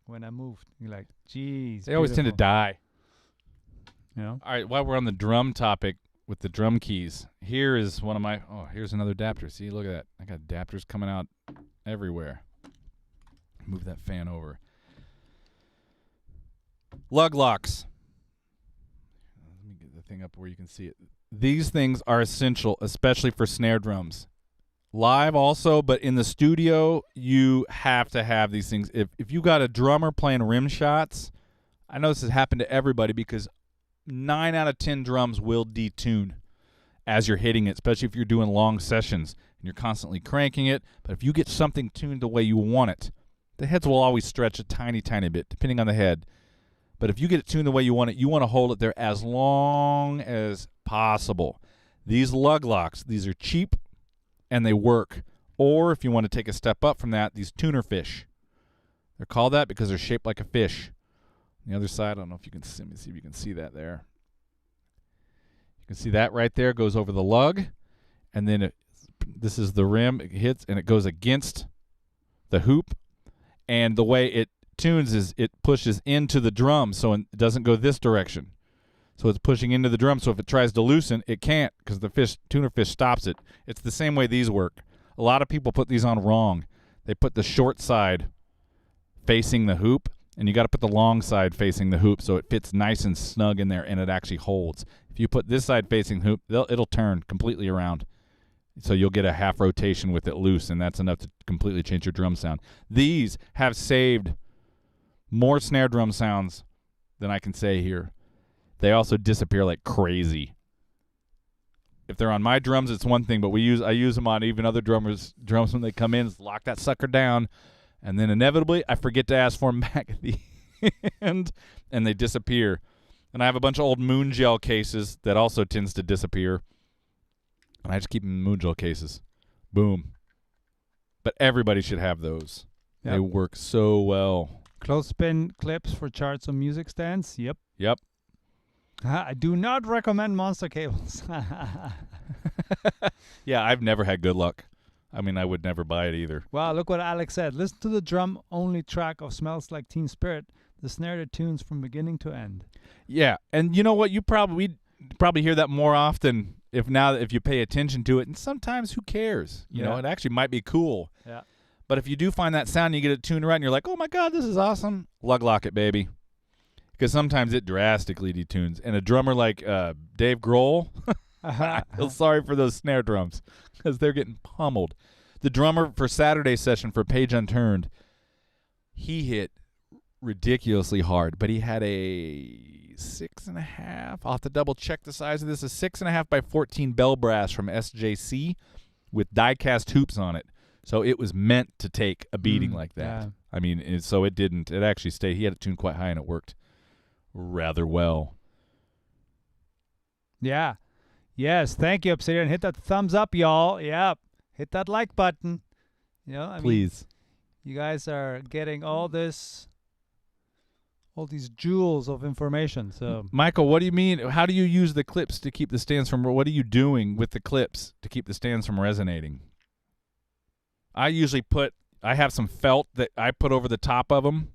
When I moved, you're like, geez. They always tend to die. All right, while we're on the drum topic with the drum keys, here is one of my, here's another adapter. See, look at that. I got adapters coming out everywhere. Move that fan over. Lug locks. Let me get the thing up where you can see it. These things are essential, especially for snare drums. Live also, but in the studio, you have to have these things. If you got a drummer playing rim shots, I know this has happened to everybody, because 9 out of 10 drums will detune as you're hitting it, especially if you're doing long sessions and you're constantly cranking it. But if you get something tuned the way you want it, the heads will always stretch a tiny, tiny bit, depending on the head. But if you get it tuned the way you want it, you want to hold it there as long as possible. These lug locks, these are cheap and they work. Or if you want to take a step up from that, these tuner fish. They're called that because they're shaped like a fish. On the other side, I don't know if you can see, let me see if you can see that there. You can see that right there goes over the lug, and then this is the rim. It hits and it goes against the hoop, and the way it tunes is it pushes into the drum, so it doesn't go this direction. So it's pushing into the drum, so if it tries to loosen, it can't, because the tuner fish stops it. It's the same way these work. A lot of people put these on wrong. They put the short side facing the hoop, and you got to put the long side facing the hoop so it fits nice and snug in there and it actually holds. If you put this side facing the hoop, it'll turn completely around. So you'll get a half rotation with it loose, and that's enough to completely change your drum sound. These have saved more snare drum sounds than I can say here. They also disappear like crazy. If they're on my drums, it's one thing, but I use them on even other drums when they come in. Is lock that sucker down, and then inevitably I forget to ask for them back at the end, and they disappear. And I have a bunch of old Moon Gel cases that also tends to disappear, and I just keep them in Moon Gel cases. Boom. But everybody should have those. Yep. They work so well. Clothespin clips for charts on music stands. Yep. I do not recommend Monster Cables. Yeah, I've never had good luck. I mean, I would never buy it either. Wow, look what Alex said. Listen to the drum-only track of Smells Like Teen Spirit. The snare that tunes from beginning to end. Yeah, and you know what? We'd probably hear that more often if you pay attention to it. And sometimes, who cares? You know, it actually might be cool. Yeah. But if you do find that sound and you get it tuned right and you're like, oh my God, this is awesome, lug lock it, baby. Because sometimes it drastically detunes. And a drummer like Dave Grohl, I feel sorry for those snare drums because they're getting pummeled. The drummer for Saturday session for Page Unturned, he hit ridiculously hard, but he had a 6.5. I'll have to double check the size of this. A 6.5 by 14 bell brass from SJC with die-cast hoops on it. So it was meant to take a beating like that. Yeah. I mean, so it didn't. It actually stayed. He had it tuned quite high, and it worked rather well. Yeah. Yes. Thank you, Obsidian. Hit that thumbs up, y'all. Yep. Hit that like button. You know, I mean, Please. you guys are getting all these jewels of information. So, Michael, what do you mean? How do you use the clips to keep the stands from? What are you doing with the clips to keep the stands from resonating? I usually I have some felt that I put over the top of them,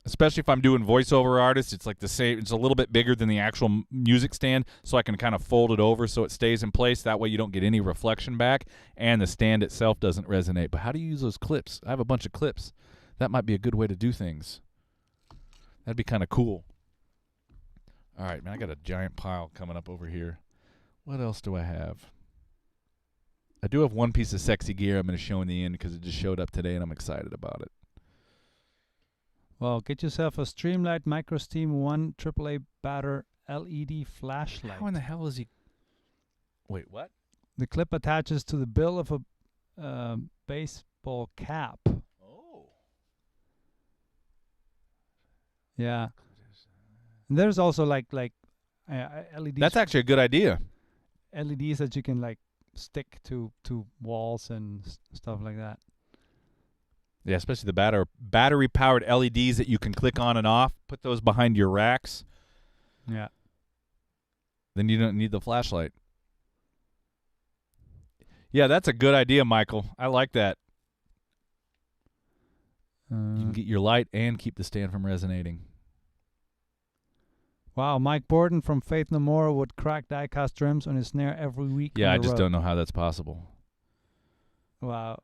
especially if I'm doing voiceover artists. It's like the same. It's a little bit bigger than the actual music stand, so I can kind of fold it over so it stays in place. That way you don't get any reflection back, and the stand itself doesn't resonate. But how do you use those clips? I have a bunch of clips. That might be a good way to do things. That'd be kind of cool. All right, man, I got a giant pile coming up over here. What else do I have? I do have one piece of sexy gear I'm going to show in the end because it just showed up today, and I'm excited about it. well, get yourself a Streamlight MicroSteam 1 AAA batter LED flashlight. How in the hell is he? Wait, what? The clip attaches to the bill of a baseball cap. Oh. Yeah. And there's also like LEDs. That's actually a good idea. LEDs that you can like stick to walls and stuff like that. Yeah, especially the battery-powered LEDs that you can click on and off. Put those behind your racks. Yeah. Then you don't need the flashlight. Yeah, that's a good idea, Michael. I like that. You can get your light and keep the stand from resonating. Wow, Mike Borden from Faith No More would crack die-cast drums on his snare every week. Yeah, on I the just road. don't know how that's possible. Wow.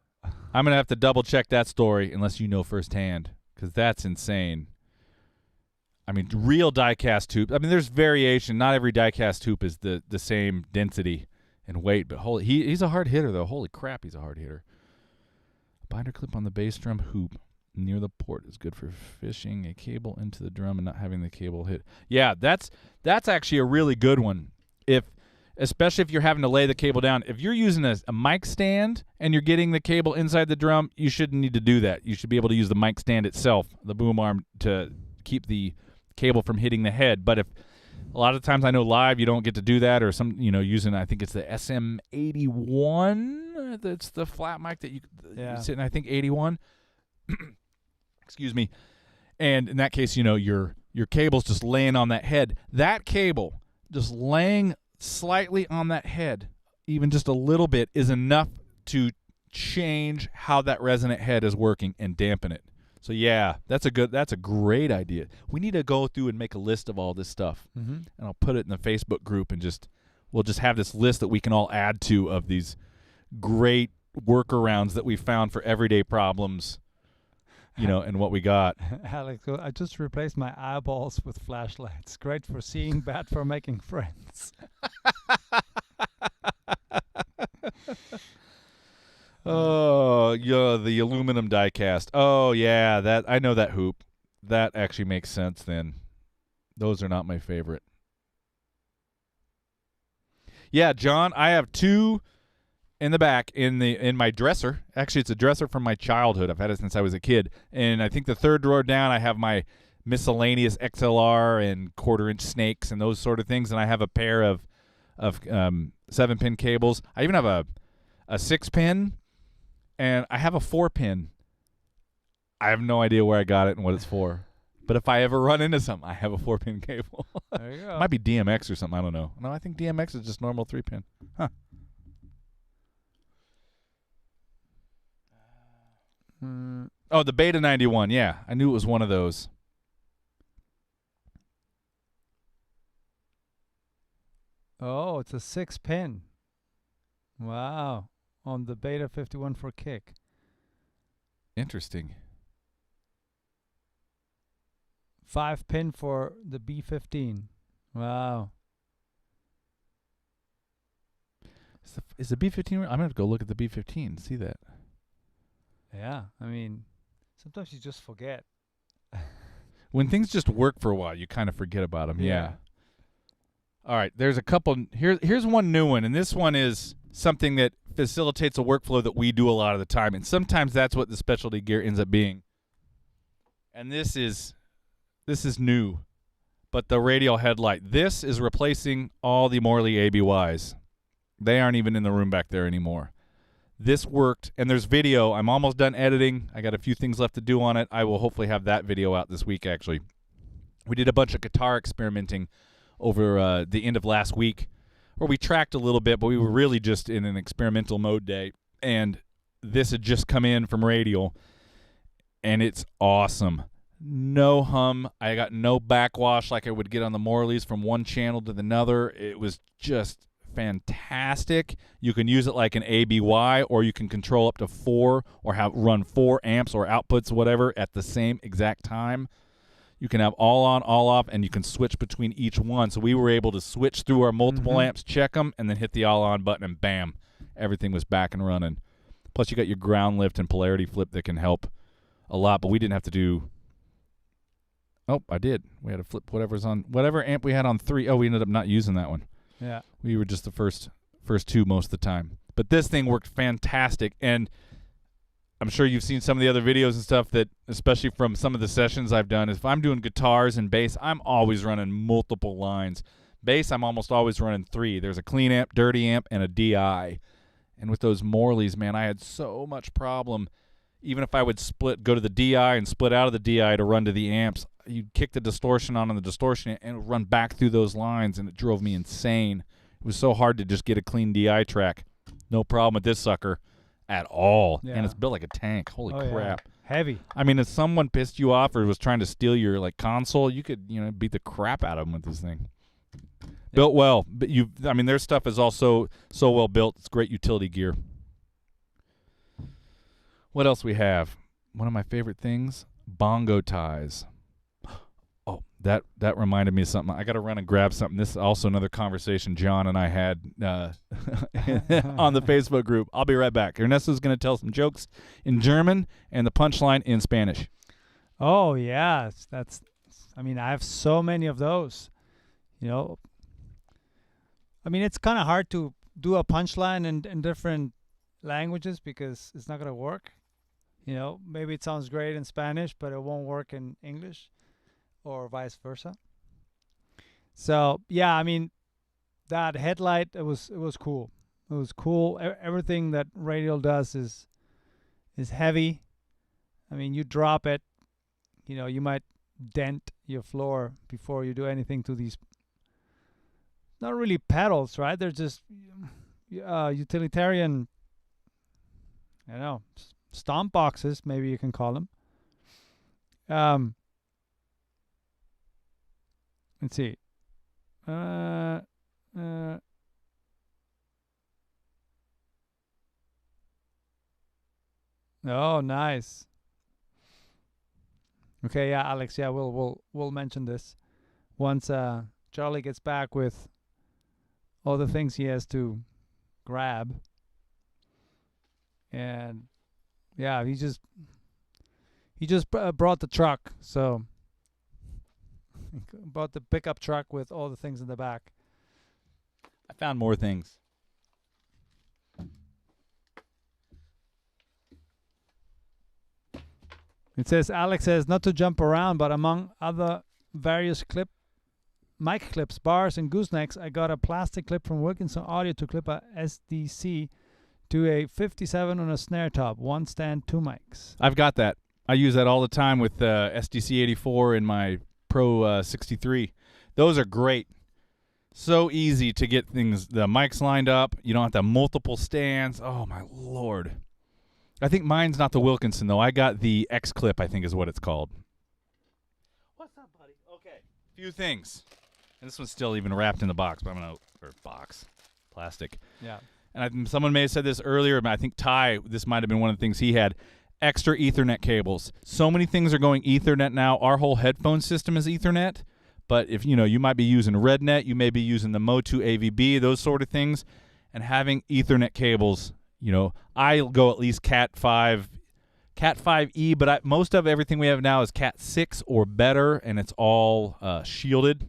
I'm going to have to double-check that story unless you know firsthand, because that's insane. I mean, real die-cast hoop. I mean, there's variation. Not every die-cast hoop is the same density and weight, but he's a hard hitter, though. Holy crap, he's a hard hitter. Binder clip on the bass drum hoop near the port is good for fishing a cable into the drum and not having the cable hit. Yeah, that's actually a really good one. Especially if you're having to lay the cable down. If you're using a mic stand and you're getting the cable inside the drum, you shouldn't need to do that. You should be able to use the mic stand itself, the boom arm, to keep the cable from hitting the head. But if a lot of times I know live you don't get to do that, or using, I think it's the SM81. That's the flat mic that you sit in. I think 81. Excuse me. And in that case, your cable's just laying on that head. That cable just laying slightly on that head, even just a little bit, is enough to change how that resonant head is working and dampen it. So yeah, that's a great idea. We need to go through and make a list of all this stuff, and I'll put it in the Facebook group, and we'll just have this list that we can all add to of these great workarounds that we found for everyday problems, and what we got. Alex, I just replaced my eyeballs with flashlights. Great for seeing, bad for making friends. Oh, yeah, the aluminum die cast. Oh, yeah, that I know that hoop. That actually makes sense then. Those are not my favorite. Yeah, John, I have two in the back in my dresser. Actually, it's a dresser from my childhood. I've had it since I was a kid. And I think the third drawer down, I have my miscellaneous XLR and quarter-inch snakes and those sort of things. And I have a pair of 7-pin cables. I even have a 6-pin, and I have a 4-pin. I have no idea where I got it and what it's for. But if I ever run into something, I have a 4-pin cable. There you go. It might be DMX or something. I don't know. No, I think DMX is just normal 3-pin. Huh. Oh, the Beta 91. Yeah, I knew it was one of those. Oh, it's a 6-pin. Wow. On the Beta 51 for kick. Interesting. 5-pin for the B15. Wow. Is the B15? I'm gonna have to go look at the B15. See that? Yeah. I mean, sometimes you just forget. When things just work for a while, you kind of forget about them. Yeah. All right. There's a couple. Here's one new one, and this one is something that facilitates a workflow that we do a lot of the time, and sometimes that's what the specialty gear ends up being. And this is new, but the radial headlight. This is replacing all the Morley ABYs. They aren't even in the room back there anymore. This worked, and there's video. I'm almost done editing. I got a few things left to do on it. I will hopefully have that video out this week, actually. We did a bunch of guitar experimenting over the end of last week, where we tracked a little bit, but we were really just in an experimental mode day, and this had just come in from Radial, and it's awesome. No hum. I got no backwash like I would get on the Morleys from one channel to another. It was just fantastic. You can use it like an ABY, or you can control up to 4 or run 4 amps or outputs, whatever, at the same exact time. You can have all on, all off, and you can switch between each one. So we were able to switch through our multiple amps, check them, and then hit the all on button, and bam, everything was back and running. Plus, you got your ground lift and polarity flip that can help a lot, but we didn't have to do. Oh, I did. We had to flip whatever amp we had on 3. Oh, we ended up not using that one. Yeah. We were just the first 2 most of the time. But this thing worked fantastic, and I'm sure you've seen some of the other videos and stuff that, especially from some of the sessions I've done, if I'm doing guitars and bass, I'm always running multiple lines. Bass, I'm almost always running 3. There's a clean amp, dirty amp, and a DI. And with those Morleys, man, I had so much problem. Even if I would go to the DI and split out of the DI to run to the amps, you'd kick the distortion on the distortion and it would run back through those lines, and it drove me insane. It was so hard to just get a clean DI track. No problem with this sucker at all. Yeah. And it's built like a tank. Holy crap. Yeah. Heavy. I mean, if someone pissed you off or was trying to steal your console, you could, beat the crap out of them with this thing. Yeah. Built well. But their stuff is also so well built. It's great utility gear. What else we have? One of my favorite things, bongo ties. Oh, that reminded me of something. I got to run and grab something. This is also another conversation John and I had on the Facebook group. I'll be right back. Ernesto's going to tell some jokes in German and the punchline in Spanish. Oh, yeah. I have so many of those. It's kind of hard to do a punchline in different languages because it's not going to work. Maybe it sounds great in Spanish, but it won't work in English, or vice versa. So yeah, that headlight, it was cool. It was cool. Everything that Radial does is heavy. You drop it, you might dent your floor before you do anything to these. Not really pedals, right? They're just utilitarian. I don't know, stomp boxes, maybe you can call them. Let's see. Oh, nice. Okay, yeah, Alex. Yeah, we'll mention this once Charlie gets back with all the things he has to grab. And yeah, he just brought the truck, so bought the pickup truck with all the things in the back. I found more things. Alex says not to jump around, but among other various mic clips, bars, and goosenecks, I got a plastic clip from Wilkinson Audio to clip a SDC to a 57 on a snare top. 1 stand, 2 mics. I've got that. I use that all the time with SDC 84 in my Pro 63. Those are great. So easy to get the mics lined up. You don't have to have multiple stands. Oh, my Lord. I think mine's not the Wilkinson, though. I got the X-Clip, I think is what it's called. What's up, buddy? Okay. Few things. And this one's still even wrapped in the box, but plastic. Yeah. And someone may have said this earlier, but I think Ty, this might have been one of the things he had. extra Ethernet cables. So many things are going Ethernet now. Our whole headphone system is Ethernet. But if you might be using RedNet, you may be using the Motu AVB, those sort of things, and having Ethernet cables. I'll go at least Cat 5e, but most of everything we have now is Cat 6 or better, and it's all shielded.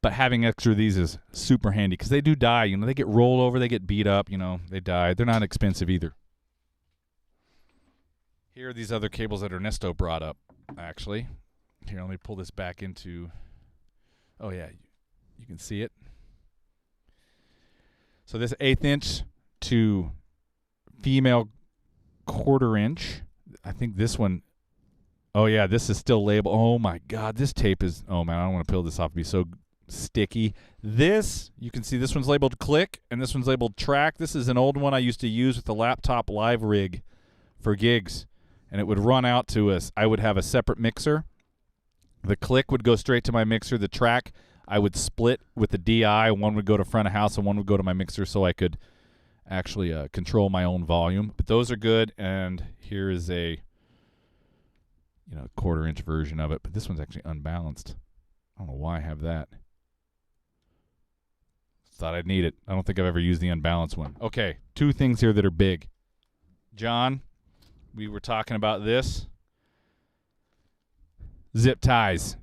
But having extra of these is super handy because they do die. They get rolled over, they get beat up, they die. They're not expensive either. Here are these other cables that Ernesto brought up, actually. Here, let me pull this back into... Oh, yeah, you can see it. So this 1/8 inch to female 1/4 inch. I think this one... Oh, yeah, this is still labeled. Oh, my God, this tape is... Oh, man, I don't want to peel this off. It'd be so sticky. This, you can see this one's labeled click, and this one's labeled track. This is an old one I used to use with the laptop live rig for gigs, and it would run out to us. I would have a separate mixer. The click would go straight to my mixer. The track, I would split with the DI. One would go to front of house and one would go to my mixer so I could actually control my own volume. But those are good, and here is a 1/4 inch version of it. But this one's actually unbalanced. I don't know why I have that. Thought I'd need it. I don't think I've ever used the unbalanced one. Okay, 2 things here that are big. John, we were talking about this. Zip ties.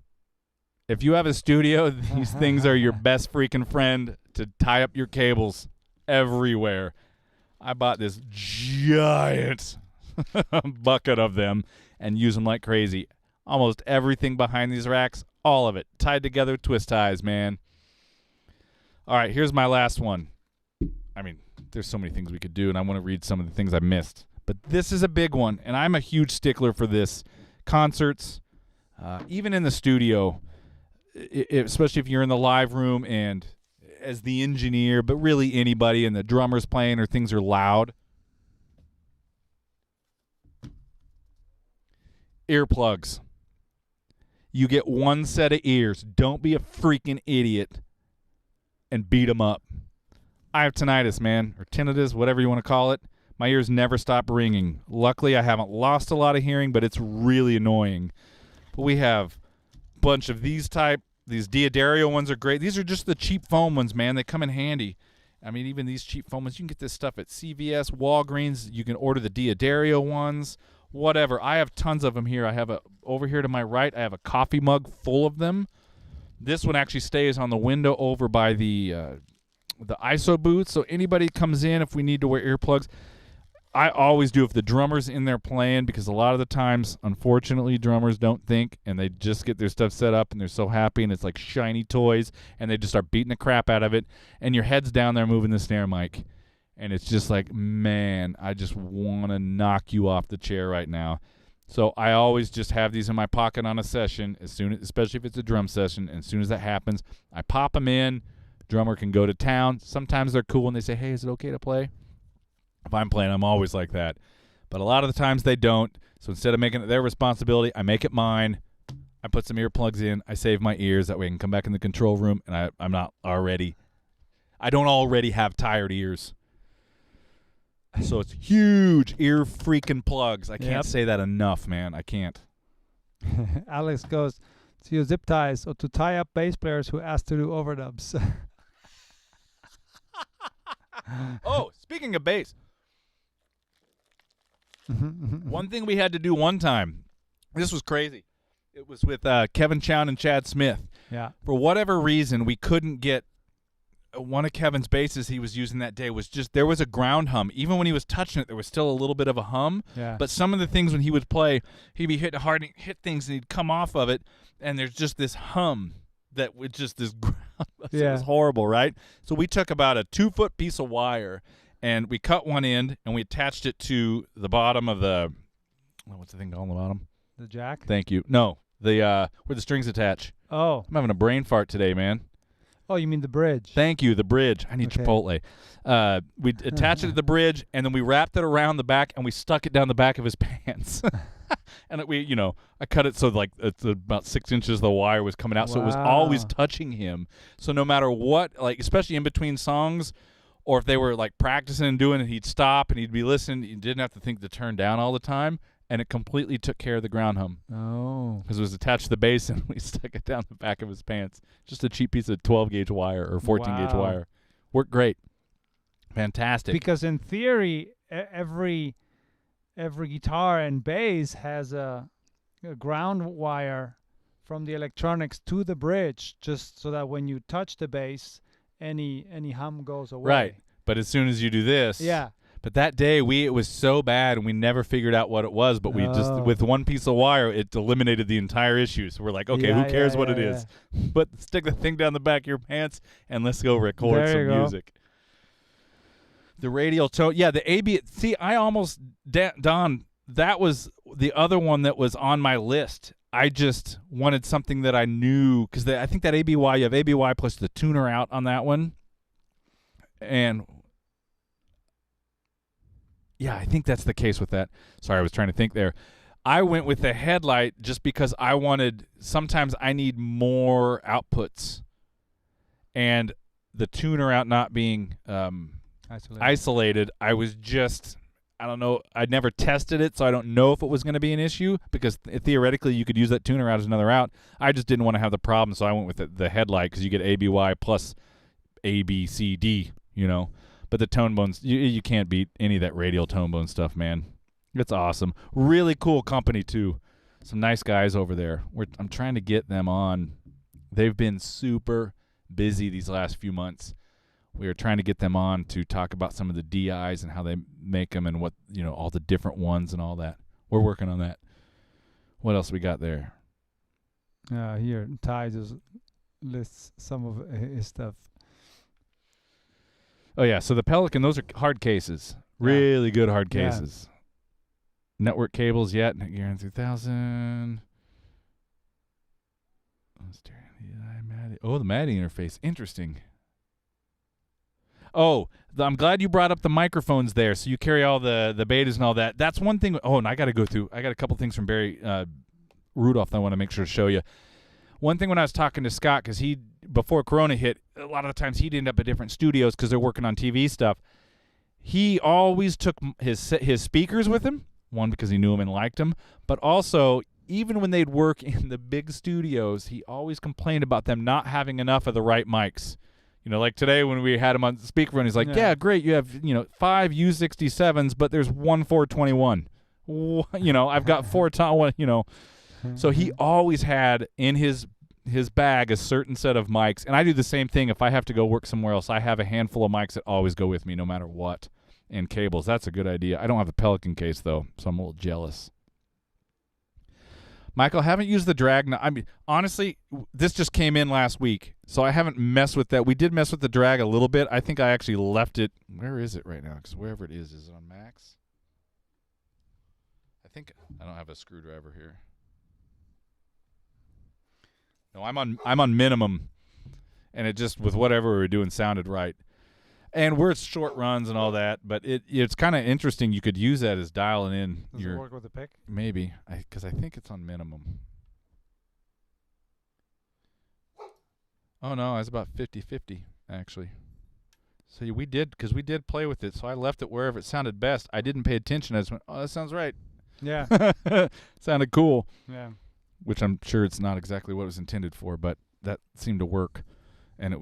If you have a studio, these things are your best freaking friend to tie up your cables everywhere. I bought this giant bucket of them and use them like crazy. Almost everything behind these racks, all of it, tied together, twist ties, man. All right, here's my last one. I mean, there's so many things we could do, and I want to read some of the things I missed. But this is a big one, and I'm a huge stickler for this. Concerts, even in the studio, especially if you're in the live room and as the engineer, but really anybody, and the drummer's playing or things are loud. Earplugs. You get one set of ears. Don't be a freaking idiot and beat them up. I have tinnitus, man, or tinnitus, whatever you want to call it. My ears never stop ringing. Luckily, I haven't lost a lot of hearing, but it's really annoying. But we have a bunch of these type. These Diodario ones are great. These are just the cheap foam ones, man. They come in handy. I mean, even these cheap foam ones, you can get this stuff at CVS, Walgreens. You can order the Diodario ones, whatever. I have tons of them here. I have over here to my right, I have a coffee mug full of them. This one actually stays on the window over by the ISO booth. So anybody comes in, if we need to wear earplugs, I always do if the drummer's in there playing, because a lot of the times, unfortunately, drummers don't think, and they just get their stuff set up, and they're so happy, and it's like shiny toys, and they just start beating the crap out of it, and your head's down there moving the snare mic, and it's just like, man, I just want to knock you off the chair right now. So I always just have these in my pocket on a session, especially if it's a drum session. And as soon as that happens, I pop them in. Drummer can go to town. Sometimes they're cool and they say, hey, is it okay to play? If I'm playing, I'm always like that. But a lot of the times they don't. So instead of making it their responsibility, I make it mine. I put some earplugs in. I save my ears. That way I can come back in the control room and I don't already have tired ears. So it's huge ear freaking plugs. I can't say that enough, man. I can't. Alex goes, to use zip ties or to tie up bass players who ask to do overdubs. Oh, speaking of bass. One thing we had to do one time, this was crazy. It was with Kevin Chown and Chad Smith. Yeah. For whatever reason, we couldn't get one of Kevin's basses he was using that day was just, there was a ground hum. Even when he was touching it, there was still a little bit of a hum. Yeah. But some of the things when he would play, he'd be hitting hard and hit things and he'd come off of it, and there's just this hum that would just this ground. It was horrible, right? So we took about a 2-foot piece of wire and we cut one end and we attached it to the bottom of the, what's the thing called on the bottom? The jack? Thank you. No, where the strings attach. Oh. I'm having a brain fart today, man. Oh, you mean the bridge? Thank you, the bridge. I need Chipotle. We attached it to the bridge, and then we wrapped it around the back, and we stuck it down the back of his pants. And I cut it so like it's about 6 inches of the wire was coming out, so it was always touching him. So no matter what, like especially in between songs, Or if they were like practicing and doing it, he'd stop and he'd be listening. You didn't have to think to turn down all the time, and it completely took care of the ground hum. Oh. Because it was attached to the bass, and we stuck it down the back of his pants. Just a cheap piece of 12-gauge wire or 14-gauge Wow. wire. Worked great. Fantastic. Because in theory, every guitar and bass has a ground wire from the electronics to the bridge, just so that when you touch the bass, any hum goes away. Right. But as soon as you do this. Yeah. But that day, it was so bad, and we never figured out what it was. But we just, with one piece of wire, it eliminated the entire issue. So we're like, okay, who cares what it is? But stick the thing down the back of your pants, and let's go record some music. The radial tone. Yeah, the AB. See, I almost, Don, that was the other one that was on my list. I just wanted something that I knew, because I think that ABY, you have ABY plus the tuner out on that one. And yeah, I think that's the case with that. Sorry, I was trying to think there. I went with the headlight just because I wanted, sometimes I need more outputs. And the tuner out not being isolated, I was just, I don't know, I'd never tested it, so I don't know if it was going to be an issue, because theoretically you could use that tuner out as another out. I just didn't want to have the problem, so I went with the headlight, because you get ABY plus ABCD, you know. But the tone bones, you can't beat any of that radial tone bone stuff, man. It's awesome. Really cool company, too. Some nice guys over there. I'm trying to get them on. They've been super busy these last few months. We were trying to get them on to talk about some of the DIs and how they make them and what, you know, all the different ones and all that. We're working on that. What else we got there? Here, Ty just lists some of his stuff. Oh, yeah. So the Pelican, those are hard cases. Really good hard cases. Network cables yet. Gear 3000. Oh, the MADI interface. Interesting. Oh, I'm glad you brought up the microphones there. So you carry all the betas and all that. That's one thing. Oh, and I got to go through. I got a couple things from Barry Rudolph that I want to make sure to show you. One thing when I was talking to Scott, because before Corona hit, a lot of the times he'd end up at different studios because they're working on TV stuff. He always took his speakers with him, one, because he knew them and liked them, but also, even when they'd work in the big studios, he always complained about them not having enough of the right mics. You know, like today when we had him on speakerphone, he's like, yeah, great, you have, 5 U67s, but there's one 421. I've got 4 So he always had in his bag a certain set of mics, and I do the same thing. If I have to go work somewhere else, I have a handful of mics that always go with me no matter what, and cables. That's a good idea. I don't have a Pelican case, though, so I'm a little jealous. Michael, I haven't used the drag. I mean, honestly, this just came in last week, so I haven't messed with that. We did mess with the drag a little bit. I think I actually left it. Where is it right now? Because wherever it is it on max? I think I don't have a screwdriver here. No, I'm on minimum, and it just, with whatever we were doing, sounded right. And we're short runs and all that, but it's kind of interesting. You could use that as dialing in. Does it work with the pick? Maybe, because I think it's on minimum. Oh, no, it's about 50-50, actually. So we did play with it, so I left it wherever it sounded best. I didn't pay attention. I just went, oh, that sounds right. Yeah. Sounded cool. Yeah. Which I'm sure it's not exactly what it was intended for, but that seemed to work, and it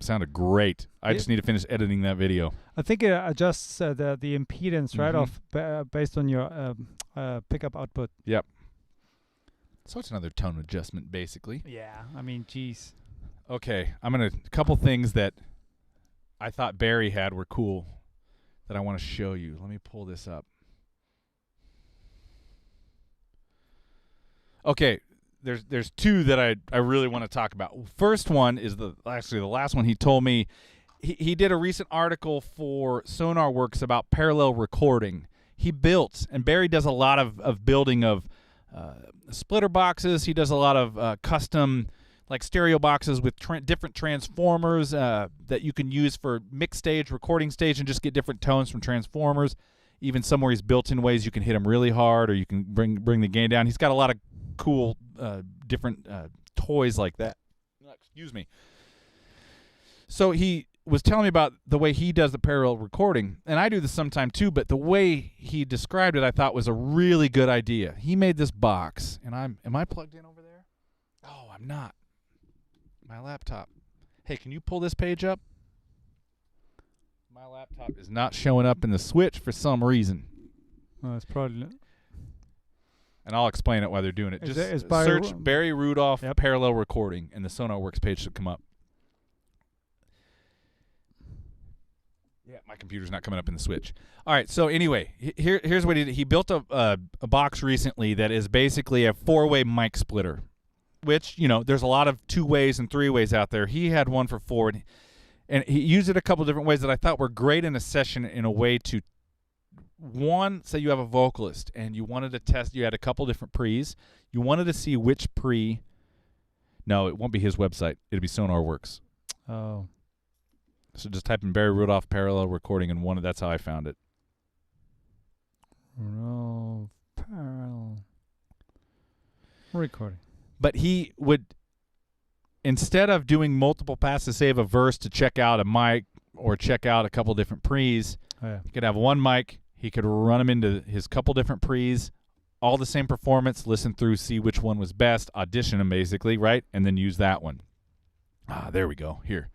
sounded great. I just need to finish editing that video. I think it adjusts the impedance, right, of based on your pickup output. Yep. So it's another tone adjustment, basically. Yeah, I mean, geez. Okay, a couple things that I thought Barry had were cool that I want to show you. Let me pull this up. Okay, there's two that I really want to talk about. First one is the last one he told me. He did a recent article for Sonar Works about parallel recording. He built, and Barry does a lot of building of splitter boxes. He does a lot of custom, like, stereo boxes with different transformers that you can use for mix stage, recording stage, and just get different tones from transformers. Even somewhere he's built in ways you can hit them really hard, or you can bring the gain down. He's got a lot of cool different toys like that. Excuse me. So was telling me about the way he does the parallel recording, and I do this sometime too, but the way he described it I thought was a really good idea. He made this box, and am I plugged in over there? Oh, I'm not. My laptop. Hey, can you pull this page up? My laptop is not showing up in the switch for some reason. Oh, it's probably. And I'll explain it while they're doing it. Is Search Barry Rudolph Yep. parallel recording, and the SonarWorks page should come up. Yeah, my computer's not coming up in the switch. All right, so anyway, here's what he did. He built a box recently that is basically a 4-way mic splitter, which, there's a lot of 2-ways and 3-ways out there. He had one for 4, and he used it a couple different ways that I thought were great in a session in a way to, one, say you have a vocalist and you wanted to test, you had a couple different pre's. You wanted to see which pre, no, it won't be his website. It'll be SonarWorks. Oh. So just type in Barry Rudolph parallel recording, and that's how I found it. Parallel recording. But he would, instead of doing multiple passes, save a verse to check out a mic or check out a couple different pre's, he could have one mic. He could run them into his couple different pre's, all the same performance, listen through, see which one was best, audition them basically, right? And then use that one. There we go. Here.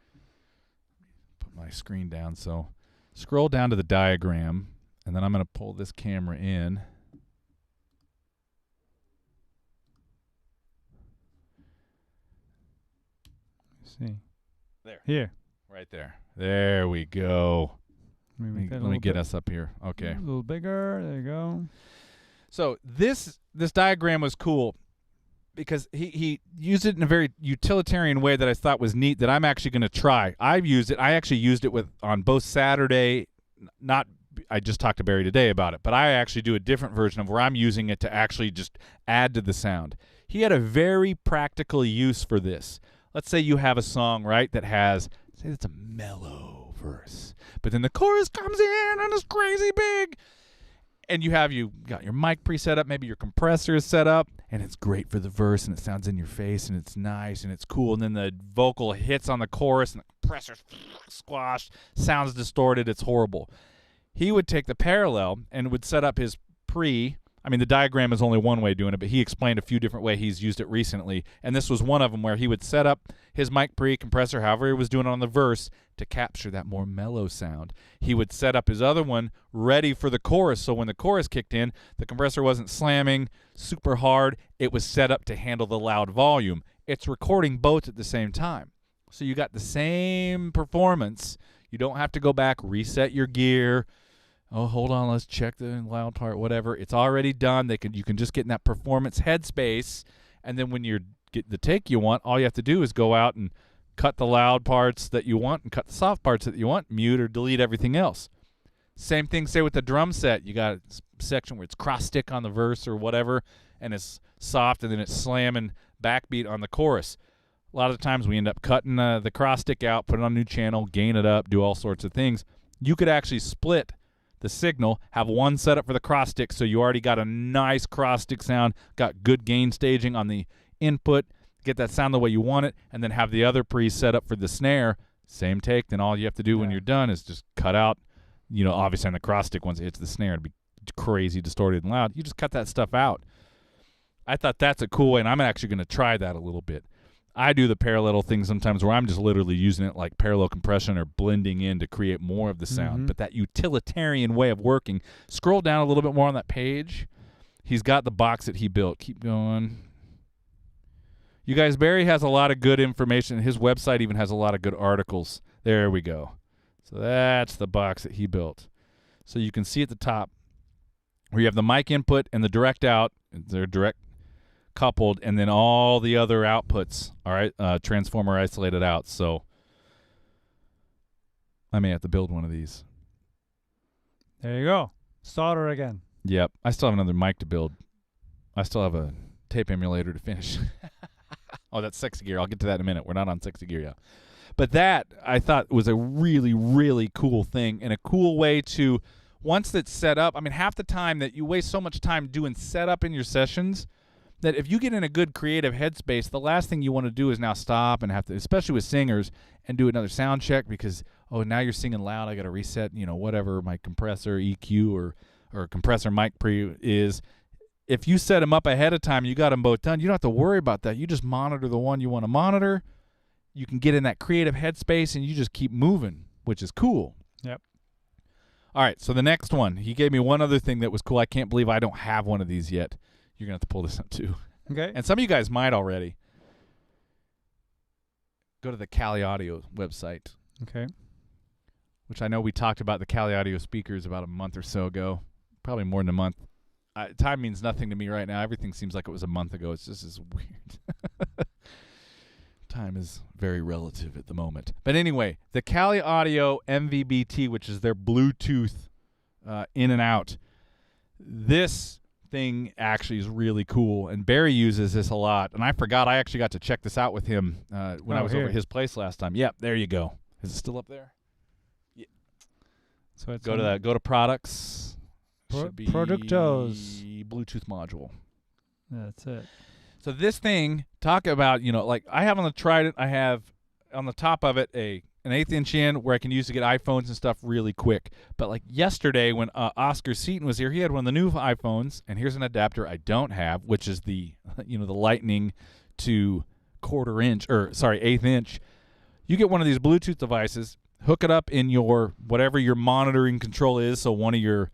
Put my screen down. So scroll down to the diagram, and then I'm going to pull this camera in. Let's see. There. Here. Right there. There we go. Let me get us up here. Okay. A little bigger. There you go. So this diagram was cool because he used it in a very utilitarian way that I thought was neat that I'm actually going to try. I've used it. I actually used it on both Saturday. I just talked to Barry today about it, but I actually do a different version of where I'm using it to actually just add to the sound. He had a very practical use for this. Let's say you have a song, right, that has, say it's a mellow verse, but then the chorus comes in and it's crazy big. And you got your mic preset up, maybe your compressor is set up, and it's great for the verse, and it sounds in your face, and it's nice, and it's cool. And then the vocal hits on the chorus, and the compressor's squashed, sounds distorted, it's horrible. He would take the parallel and would set up his the diagram is only one way of doing it, but he explained a few different ways he's used it recently, and this was one of them where he would set up his mic compressor, however he was doing it on the verse, to capture that more mellow sound. He would set up his other one ready for the chorus, so when the chorus kicked in, the compressor wasn't slamming super hard. It was set up to handle the loud volume. It's recording both at the same time. So you got the same performance. You don't have to go back, reset your gear. Oh, hold on, let's check the loud part, whatever. It's already done. You can just get in that performance headspace, and then when you get the take you want, all you have to do is go out and cut the loud parts that you want and cut the soft parts that you want, mute or delete everything else. Same thing, say, with the drum set. You got a section where it's cross stick on the verse or whatever, and it's soft, and then it's slamming backbeat on the chorus. A lot of the times we end up cutting the cross stick out, put it on a new channel, gain it up, do all sorts of things. You could actually split the signal, have one set up for the cross stick, so you already got a nice cross stick sound, got good gain staging on the input, get that sound the way you want it, and then have the other pre set up for the snare, same take. Then all you have to do when you're done is just cut out, obviously on the cross stick, once it hits the snare, it'd be crazy distorted and loud. You just cut that stuff out. I thought that's a cool way, and I'm actually going to try that a little bit. I do the parallel thing sometimes where I'm just literally using it like parallel compression or blending in to create more of the sound. But that utilitarian way of working, scroll down a little bit more on that page. He's got the box that he built. Keep going. You guys, Barry has a lot of good information. His website even has a lot of good articles. There we go. So that's the box that he built. So you can see at the top where you have the mic input and the direct out. They're direct coupled, and then all the other outputs are transformer isolated out. So I may have to build one of these. There you go. Solder again. Yep. I still have another mic to build. I still have a tape emulator to finish. Oh, that's Sexy Gear. I'll get to that in a minute. We're not on Sexy Gear yet. But that, I thought, was a really, really cool thing, and a cool way to, once that's set up, half the time that you waste so much time doing setup in your sessions, that if you get in a good creative headspace, the last thing you want to do is now stop and have to, especially with singers, and do another sound check because, oh, now you're singing loud. I got to reset, whatever my compressor EQ or compressor mic pre is. If you set them up ahead of time, you got them both done. You don't have to worry about that. You just monitor the one you want to monitor. You can get in that creative headspace and you just keep moving, which is cool. Yep. All right, so the next one, he gave me one other thing that was cool. I can't believe I don't have one of these yet. You're going to have to pull this up too. Okay. And some of you guys might already. Go to the Cali Audio website. Okay. Which I know we talked about the Cali Audio speakers about a month or so ago. Probably more than a month. Time means nothing to me right now. Everything seems like it was a month ago. It's just weird. Time is very relative at the moment. But anyway, the Cali Audio MVBT, which is their Bluetooth in and out. This thing actually is really cool, and Barry uses this a lot. And I forgot I actually got to check this out with him when I was over at his place last time. Yep, there you go. Is it still up there? Yeah. So it's go to products. Productos. Bluetooth module. That's it. So this thing, talk about, like I have on the Trident, I have on the top of it an 1/8 inch in where I can use to get iPhones and stuff really quick. But like yesterday when Oscar Seaton was here, he had one of the new iPhones, and here's an adapter I don't have, which is the the Lightning to 1/8 inch. You get one of these Bluetooth devices, hook it up in your whatever your monitoring control is, so one of your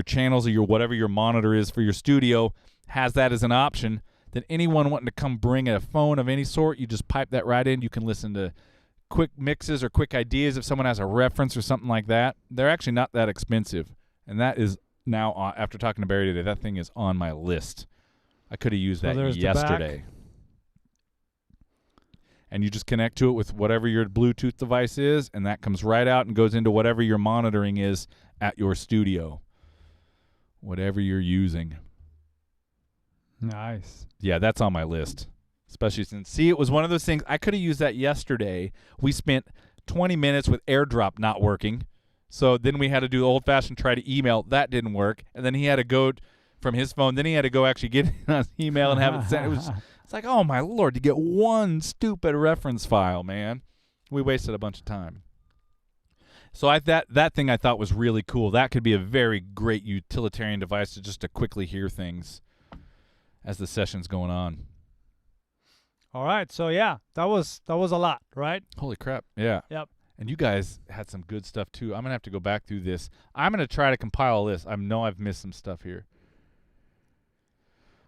channels or your whatever your monitor is for your studio has that as an option. Then anyone wanting to come bring a phone of any sort, you just pipe that right in. You can listen to quick mixes or quick ideas if someone has a reference or something like that. They're actually not that expensive. And that is now, after talking to Barry today, that thing is on my list. I could have used that yesterday. And you just connect to it with whatever your Bluetooth device is, and that comes right out and goes into whatever your monitoring is at your studio. Whatever you're using. Nice. Yeah, that's on my list. Especially since, it was one of those things, I could have used that yesterday. We spent 20 minutes with AirDrop not working. So then we had to do the old-fashioned try to email. That didn't work. And then he had to go from his phone. Then he had to go actually get it on his email and have it sent. It's like, oh, my Lord, to get one stupid reference file, man. We wasted a bunch of time. So that thing I thought was really cool. That could be a very great utilitarian device to quickly hear things as the session's going on. All right. So yeah, that was a lot, right? Holy crap. Yeah. Yep. And you guys had some good stuff too. I'm going to have to go back through this. I'm going to try to compile a list. I know I've missed some stuff here.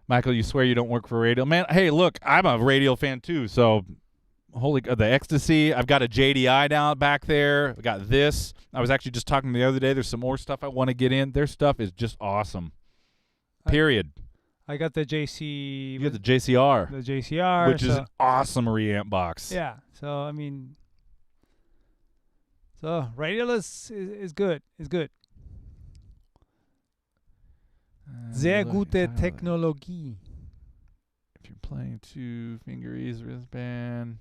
Michael, you swear you don't work for radio? Man, hey, look, I'm a radio fan too. So the Ecstasy. I've got a JDI down back there. I got this. I was actually just talking the other day. There's some more stuff I want to get in. Their stuff is just awesome. Period. I got the JC. You got the JCR. The JCR. Which is an awesome reamp box. Yeah. So, I mean, Radial is good. It's good. Sehr gute Technologie. If you're playing 2-finger ease wristband.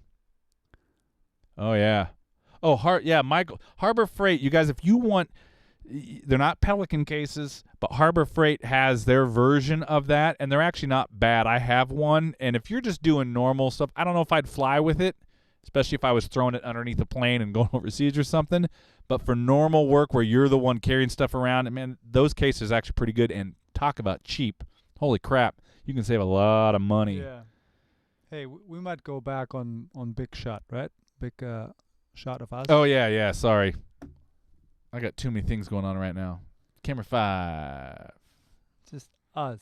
Oh, yeah. Oh, Michael. Harbor Freight. You guys, if you want... They're not Pelican cases, but Harbor Freight has their version of that, and they're actually not bad. I have one, and if you're just doing normal stuff, I don't know if I'd fly with it, especially if I was throwing it underneath a plane and going overseas or something. But for normal work where you're the one carrying stuff around, man, those cases are actually pretty good. And talk about cheap. Holy crap. You can save a lot of money. Yeah. Hey, we might go back on Big Shot, right? Big shot of us. Oh, yeah. Sorry. I got too many things going on right now. Camera 5. Just us.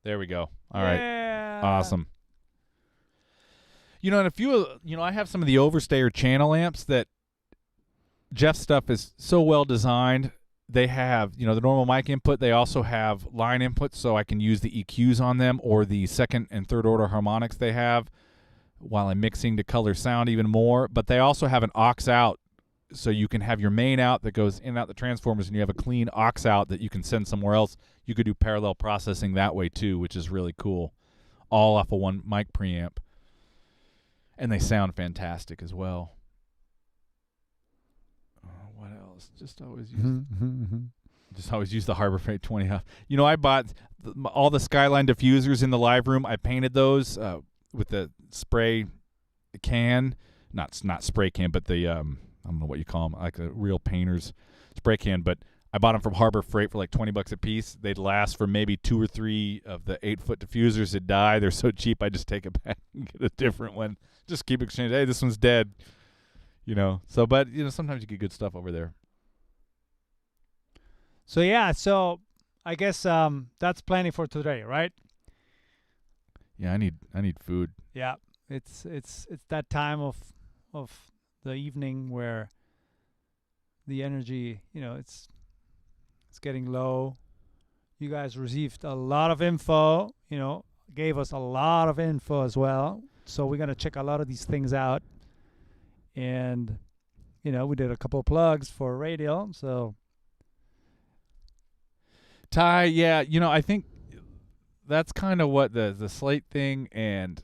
There we go. All right. Yeah. Awesome. And a few, I have some of the Overstayer channel amps that Jeff's stuff is so well designed. They have, the normal mic input. They also have line inputs, so I can use the EQs on them or the second and third order harmonics they have while I'm mixing to color sound even more. But they also have an aux out. So you can have your main out that goes in and out the transformers, and you have a clean aux out that you can send somewhere else. You could do parallel processing that way too, which is really cool. All off of one mic preamp. And they sound fantastic as well. What else? Just always use the Harbor Freight 20. I bought all the Skyline diffusers in the live room. I painted those with the spray can. Not spray can, but the I don't know what you call them, like a real painter's spray can, but I bought them from Harbor Freight for like $20 a piece. They'd last for maybe 2 or 3 of the 8-foot diffusers that die. They're so cheap, I just take it back and get a different one. Just keep exchanging. Hey, this one's dead. So, but, sometimes you get good stuff over there. So, yeah. So, I guess that's plenty for today, right? Yeah, I need food. Yeah. It's that time of the evening where the energy, it's getting low. You guys received a lot of info, gave us a lot of info as well. So we're going to check a lot of these things out. And, we did a couple of plugs for radio. So, Ty, yeah, I think that's kind of what the Slate thing and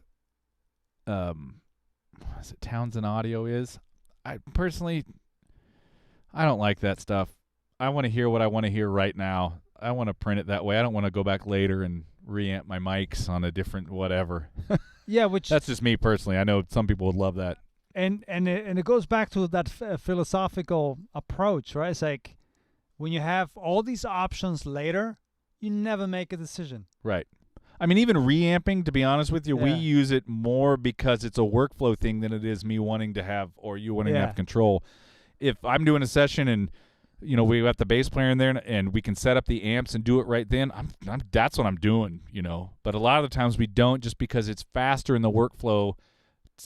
what is it, Townsend Audio is. I personally, I don't like that stuff. I want to hear what I want to hear right now. I want to print it that way. I don't want to go back later and reamp my mics on a different whatever. Yeah, which that's just me personally. I know some people would love that. And it goes back to that philosophical approach, right? It's like when you have all these options later, you never make a decision. Right. I mean, even reamping, to be honest with you, we Yeah. use it more because it's a workflow thing than it is me wanting to have or you wanting to Yeah. have control. If I'm doing a session and we got the bass player in there and we can set up the amps and do it right then, that's what I'm doing, But a lot of the times we don't, just because it's faster in the workflow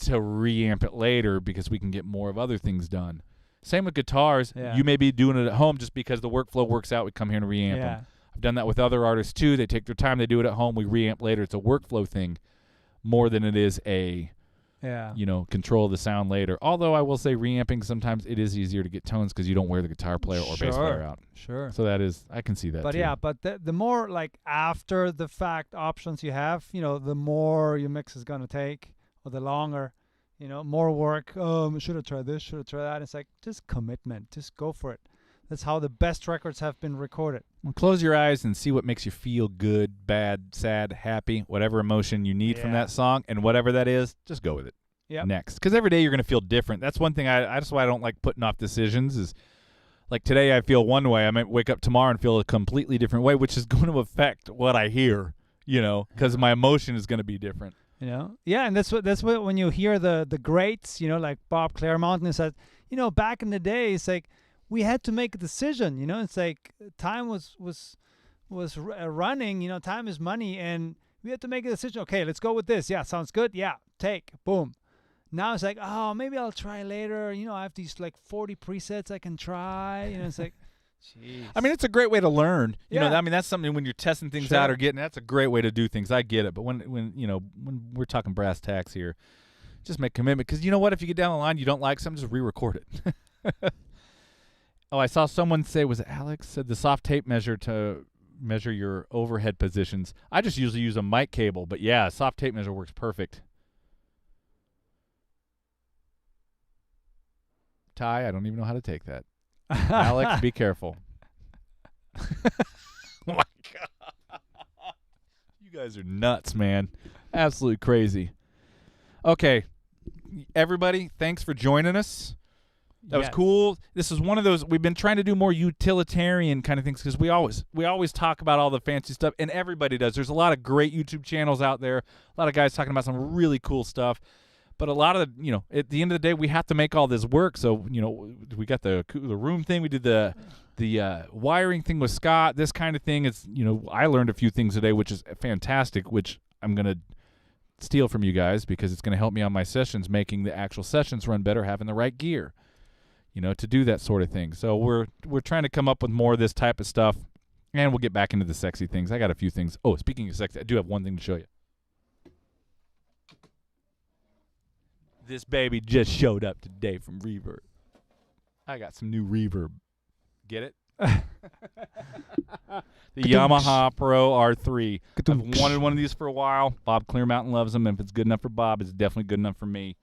to reamp it later because we can get more of other things done. Same with guitars. Yeah. You may be doing it at home just because the workflow works out. We come here and reamp Yeah. them. I've done that with other artists too. They take their time. They do it at home. We reamp later. It's a workflow thing more than it is a Yeah. control of the sound later. Although I will say reamping, sometimes it is easier to get tones because you don't wear the guitar player or bass player out. Sure. So I can see that But too. yeah, but the more like after the fact options you have, the more your mix is gonna take, or the longer, more work. Should I try this? Should I try that? It's like just commitment. Just go for it. That's how the best records have been recorded. Well, close your eyes and see what makes you feel good, bad, sad, happy, whatever emotion you need from Yeah. that song, and whatever that is, just go with it. Yep. Next, because every day you're going to feel different. That's one thing. That's why I don't like putting off decisions. Is like today I feel one way. I might wake up tomorrow and feel a completely different way, which is going to affect what I hear. Because my emotion is going to be different. Yeah, and that's what when you hear the greats, like Bob Claremont, and said, back in the day, it's like we had to make a decision. It's like time was running. Time is money, and we had to make a decision. Okay, let's go with this. Yeah, sounds good. Yeah, take, boom. Now it's like, oh, maybe I'll try later. I have these like 40 presets I can try. It's like, jeez. I mean, it's a great way to learn. Yeah. That's something when you're testing things Sure. out or getting. That's a great way to do things. I get it, but when we're talking brass tacks here, just make commitment. Because you know what? If you get down the line, you don't like something, just re-record it. Oh, I saw someone say, was it Alex? Said the soft tape measure to measure your overhead positions. I just usually use a mic cable, but yeah, soft tape measure works perfect. Ty, I don't even know how to take that. Alex, be careful. Oh my God. You guys are nuts, man. Absolutely crazy. Okay. Everybody, thanks for joining us. That was Yes. cool. This is one of those, we've been trying to do more utilitarian kind of things because we always talk about all the fancy stuff, and everybody does. There's a lot of great YouTube channels out there, a lot of guys talking about some really cool stuff. But a lot of the, at the end of the day, we have to make all this work. So, we got the room thing. We did the wiring thing with Scott. This kind of thing is, I learned a few things today, which is fantastic, which I'm going to steal from you guys because it's going to help me on my sessions, making the actual sessions run better, having the right gear, to do that sort of thing. So we're trying to come up with more of this type of stuff, and we'll get back into the sexy things. I got a few things. Oh, speaking of sexy, I do have one thing to show you. This baby just showed up today from Reverb. I got some new Reverb. Get it? The Yamaha Pro R3. I've wanted one of these for a while. Bob Clearmountain loves them. And if it's good enough for Bob, it's definitely good enough for me.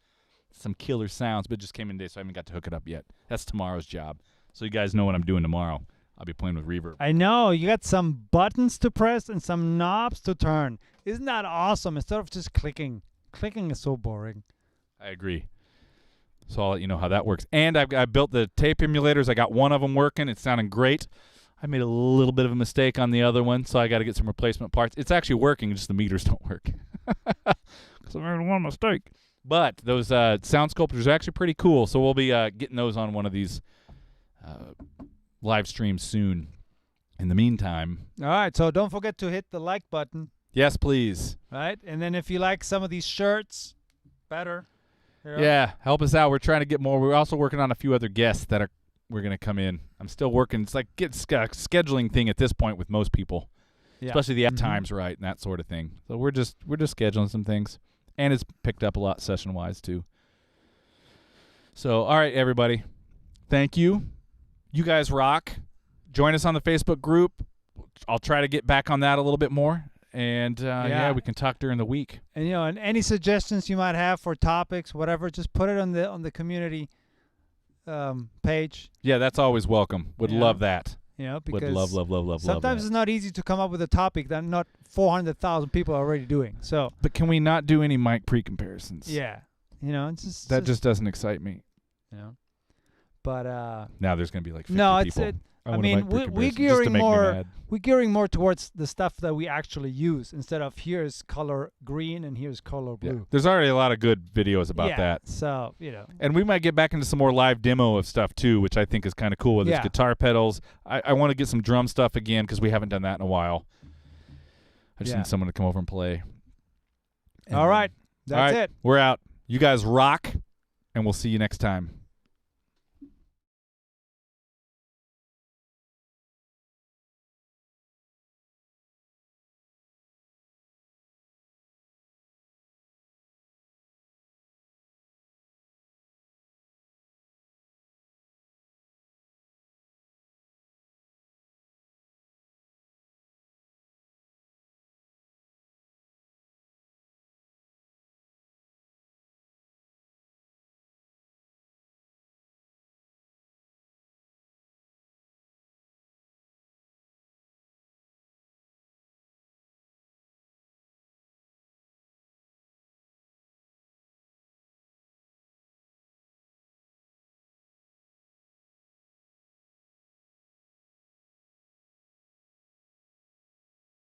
Some killer sounds, but it just came in today, so I haven't got to hook it up yet. That's tomorrow's job. So you guys know what I'm doing tomorrow. I'll be playing with Reverb. I know. You got some buttons to press and some knobs to turn. Isn't that awesome? Instead of just clicking. Clicking is so boring. I agree. So I'll let you know how that works. And I built the tape emulators. I got one of them working. It's sounding great. I made a little bit of a mistake on the other one, so I got to get some replacement parts. It's actually working, just the meters don't work. Because I made one mistake. But those sound sculptures are actually pretty cool, so we'll be getting those on one of these live streams soon. In the meantime. All right, so don't forget to hit the like button. Yes, please. Right? And then if you like some of these shirts, better. Yeah, help us out. We're trying to get more. We're also working on a few other guests that we're going to come in. I'm still working. It's like a scheduling thing at this point with most people, especially the times right and that sort of thing. So we're just scheduling some things, and it's picked up a lot session-wise too. So, all right, everybody. Thank you. You guys rock. Join us on the Facebook group. I'll try to get back on that a little bit more. And, we can talk during the week. And, and any suggestions you might have for topics, whatever, just put it on the community page. Yeah, that's always welcome. Would love that. Because would love sometimes it's not easy to come up with a topic that not 400,000 people are already doing. So, but can we not do any mic pre-comparisons? Yeah. It's just... That just doesn't excite me. But... now there's going to be like 50 people. I mean, we're gearing more towards the stuff that we actually use instead of here's color green and here's color blue. Yeah. There's already a lot of good videos about that. So, And we might get back into some more live demo of stuff too, which I think is kind of cool. Whether it's guitar pedals. I want to get some drum stuff again because we haven't done that in a while. I just need someone to come over and play. All right. That's it. We're out. You guys rock, and we'll see you next time.